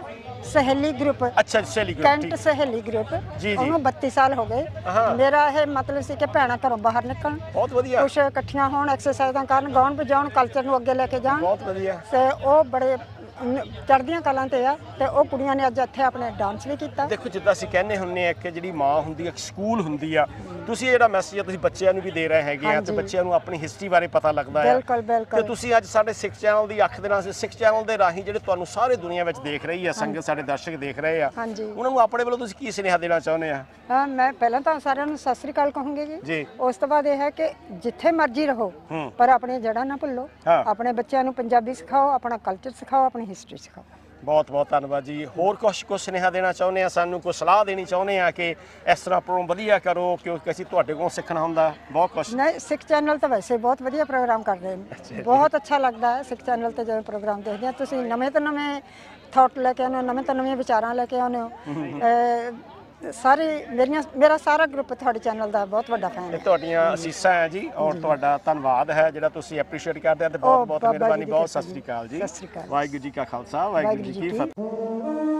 ਸਹੇਲੀ ਗਰੁੱਪ। ਅੱਛਾ, ਸਹੇਲੀ ਗਰੁੱਪ। ਕੈਂਟ ਸਹੇਲੀ ਗਰੁੱਪ। ਉਹਨੂੰ 32 ਸਾਲ ਹੋ ਗਏ। ਮੇਰਾ ਇਹ ਮਤਲਬ ਸੀ ਕਿ ਭੈਣਾਂ ਘਰੋਂ ਬਾਹਰ ਨਿਕਲਣ, ਬਹੁਤ ਵਧੀਆ, ਕੁਝ ਇਕੱਠੀਆਂ ਹੋਣ, ਐਕਸਰਸਾਈਜ਼ਾਂ ਕਰਨ, ਗਾਉਣ ਵਜਾਉਣ, ਕਲਚਰ ਨੂੰ ਅੱਗੇ ਲੈ ਕੇ ਜਾਣ। ਬਹੁਤ ਵਧੀਆ। ਤੇ ਉਹ ਬੜੇ ਚੜ੍ਹਦੀਆਂ ਕਲਾਂ ਤੇ ਆ, ਤੇ ਉਹ ਕੁੜੀਆਂ ਨੇ ਅੱਜ ਇੱਥੇ ਆਪਣੇ ਡਾਂਸ ਵੀ ਕੀਤਾ। ਦੇਖੋ, ਜਿੱਦਾਂ ਅਸੀਂ ਕਹਿੰਦੇ ਹੁੰਦੇ ਆ ਕਿ ਜਿਹੜੀ ਮਾਂ ਹੁੰਦੀ ਆ, ਇੱਕ ਸਕੂਲ ਹੁੰਦੀ ਆ, ਤੁਸੀਂ ਜਿਹੜਾ ਮੈਸੇਜ ਆ ਤੁਸੀਂ ਬੱਚਿਆਂ ਨੂੰ ਵੀ ਦੇ ਰਹੇ ਹੈਗੇ ਆ, ਤੇ ਬੱਚਿਆਂ ਨੂੰ ਆਪਣੀ ਹਿਸਟਰੀ ਬਾਰੇ ਪਤਾ ਲੱਗਦਾ ਹੈ। ਬਿਲਕੁਲ, ਬਿਲਕੁਲ। ਤੇ ਤੁਸੀਂ ਅੱਜ ਸਾਡੇ ਸਿੱਖ ਚੈਨਲ ਦੀ ਅੱਖ ਦੇ ਨਾਲ, ਸਿੱਖ ਚੈਨਲ ਦੇ ਰਾਹੀਂ ਜਿਹੜੇ ਤੁਹਾਨੂੰ ਸਾਰੇ ਦੁਨੀਆ ਵਿੱਚ ਦੇਖ ਰਹੀ ਆ ਸੰਗਤ, ਸਾਡੇ ਦਰਸ਼ਕ ਦੇਖ ਰਹੇ ਆ, ਉਹਨਾਂ ਨੂੰ ਆਪਣੇ ਵੱਲੋਂ ਤੁਸੀਂ ਕੀ ਸੁਨੇਹਾ ਦੇਣਾ ਚਾਹੁੰਦੇ ਆ? ਹਾਂ, ਮੈਂ ਪਹਿਲਾਂ ਤਾਂ ਸਾਰਿਆਂ ਨੂੰ ਸਤਿ ਸ੍ਰੀ ਅਕਾਲ ਕਹੂੰਗੀ ਜੀ। ਉਸ ਤੋਂ ਬਾਅਦ ਇਹ ਹੈ ਕਿ ਜਿੱਥੇ ਮਰਜ਼ੀ ਰਹੋ, ਪਰ ਆਪਣੀਆਂ ਜੜ੍ਹਾਂ ਨਾ ਭੁੱਲੋ। ਆਪਣੇ ਬੱਚਿਆਂ ਨੂੰ ਪੰਜਾਬੀ ਸਿਖਾਓ, ਆਪਣਾ ਕਲਚਰ ਸਿਖਾਓ, ਆਪਣੀ ਹਿਸਟਰੀ ਸਿਖਾਓ। ਬਹੁਤ ਬਹੁਤ ਧੰਨਵਾਦ ਜੀ। ਹੋਰ ਕੁਛ ਸੁਨੇਹਾ ਦੇਣਾ ਚਾਹੁੰਦੇ ਆ ਸਾਨੂੰ, ਕੋਈ ਸਲਾਹ ਦੇਣੀ ਚਾਹੁੰਦੇ ਆ ਕਿ ਇਸ ਤਰ੍ਹਾਂ ਪ੍ਰੋਗਰਾਮ ਵਧੀਆ ਕਰੋ, ਕਿਉਂਕਿ ਅਸੀਂ ਤੁਹਾਡੇ ਕੋਲ ਸਿੱਖਣਾ ਹੁੰਦਾ ਬਹੁਤ ਕੁਛ? ਨਹੀਂ, ਸਿੱਖ ਚੈਨਲ ਤਾਂ ਵੈਸੇ ਬਹੁਤ ਵਧੀਆ ਪ੍ਰੋਗਰਾਮ ਕਰਦੇ ਨੇ। ਬਹੁਤ ਅੱਛਾ ਲੱਗਦਾ ਹੈ ਸਿੱਖ ਚੈਨਲ ਤੇ ਜਦੋਂ ਪ੍ਰੋਗਰਾਮ ਦੇਖਦੇ ਆ। ਤੁਸੀਂ ਨਵੇਂ ਤੋਂ ਨਵੇਂ ਥਾਟ ਲੈ ਕੇ ਆਉਂਦੇ ਹੋ, ਨਵੇਂ ਤੋਂ ਨਵੀਆਂ ਵਿਚਾਰਾਂ ਲੈ ਕੇ ਆਉਂਦੇ ਹੋ। ਸਾਰੇ ਮੇਰਾ ਸਾਰਾ ਗਰੁੱਪ ਤੁਹਾਡੇ ਚੈਨਲ ਦਾ ਬਹੁਤ ਵੱਡਾ ਫੈਨ ਹੈ। ਤੁਹਾਡੀਆਂ ਅਸੀਸਾਂ ਹੈ ਜੀ ਔਰ ਤੁਹਾਡਾ ਧੰਨਵਾਦ ਹੈ ਜਿਹੜਾ ਤੁਸੀਂ ਐਪਰੀਸ਼ੀਏਟ ਕਰਦੇ ਆ ਤੇ ਬਹੁਤ ਬਹੁਤ ਮਿਹਰਬਾਨੀ। ਬਹੁਤ ਸਤਿ ਸ੍ਰੀ ਅਕਾਲ ਜੀ। ਸਤਿ ਸ੍ਰੀ ਅਕਾਲ। ਵਾਹਿਗੁਰੂ ਜੀ ਕਾ ਖਾਲਸਾ ਵਾਹਿਗੁਰੂ ਜੀ ਕੀ ਫਤਿਹ।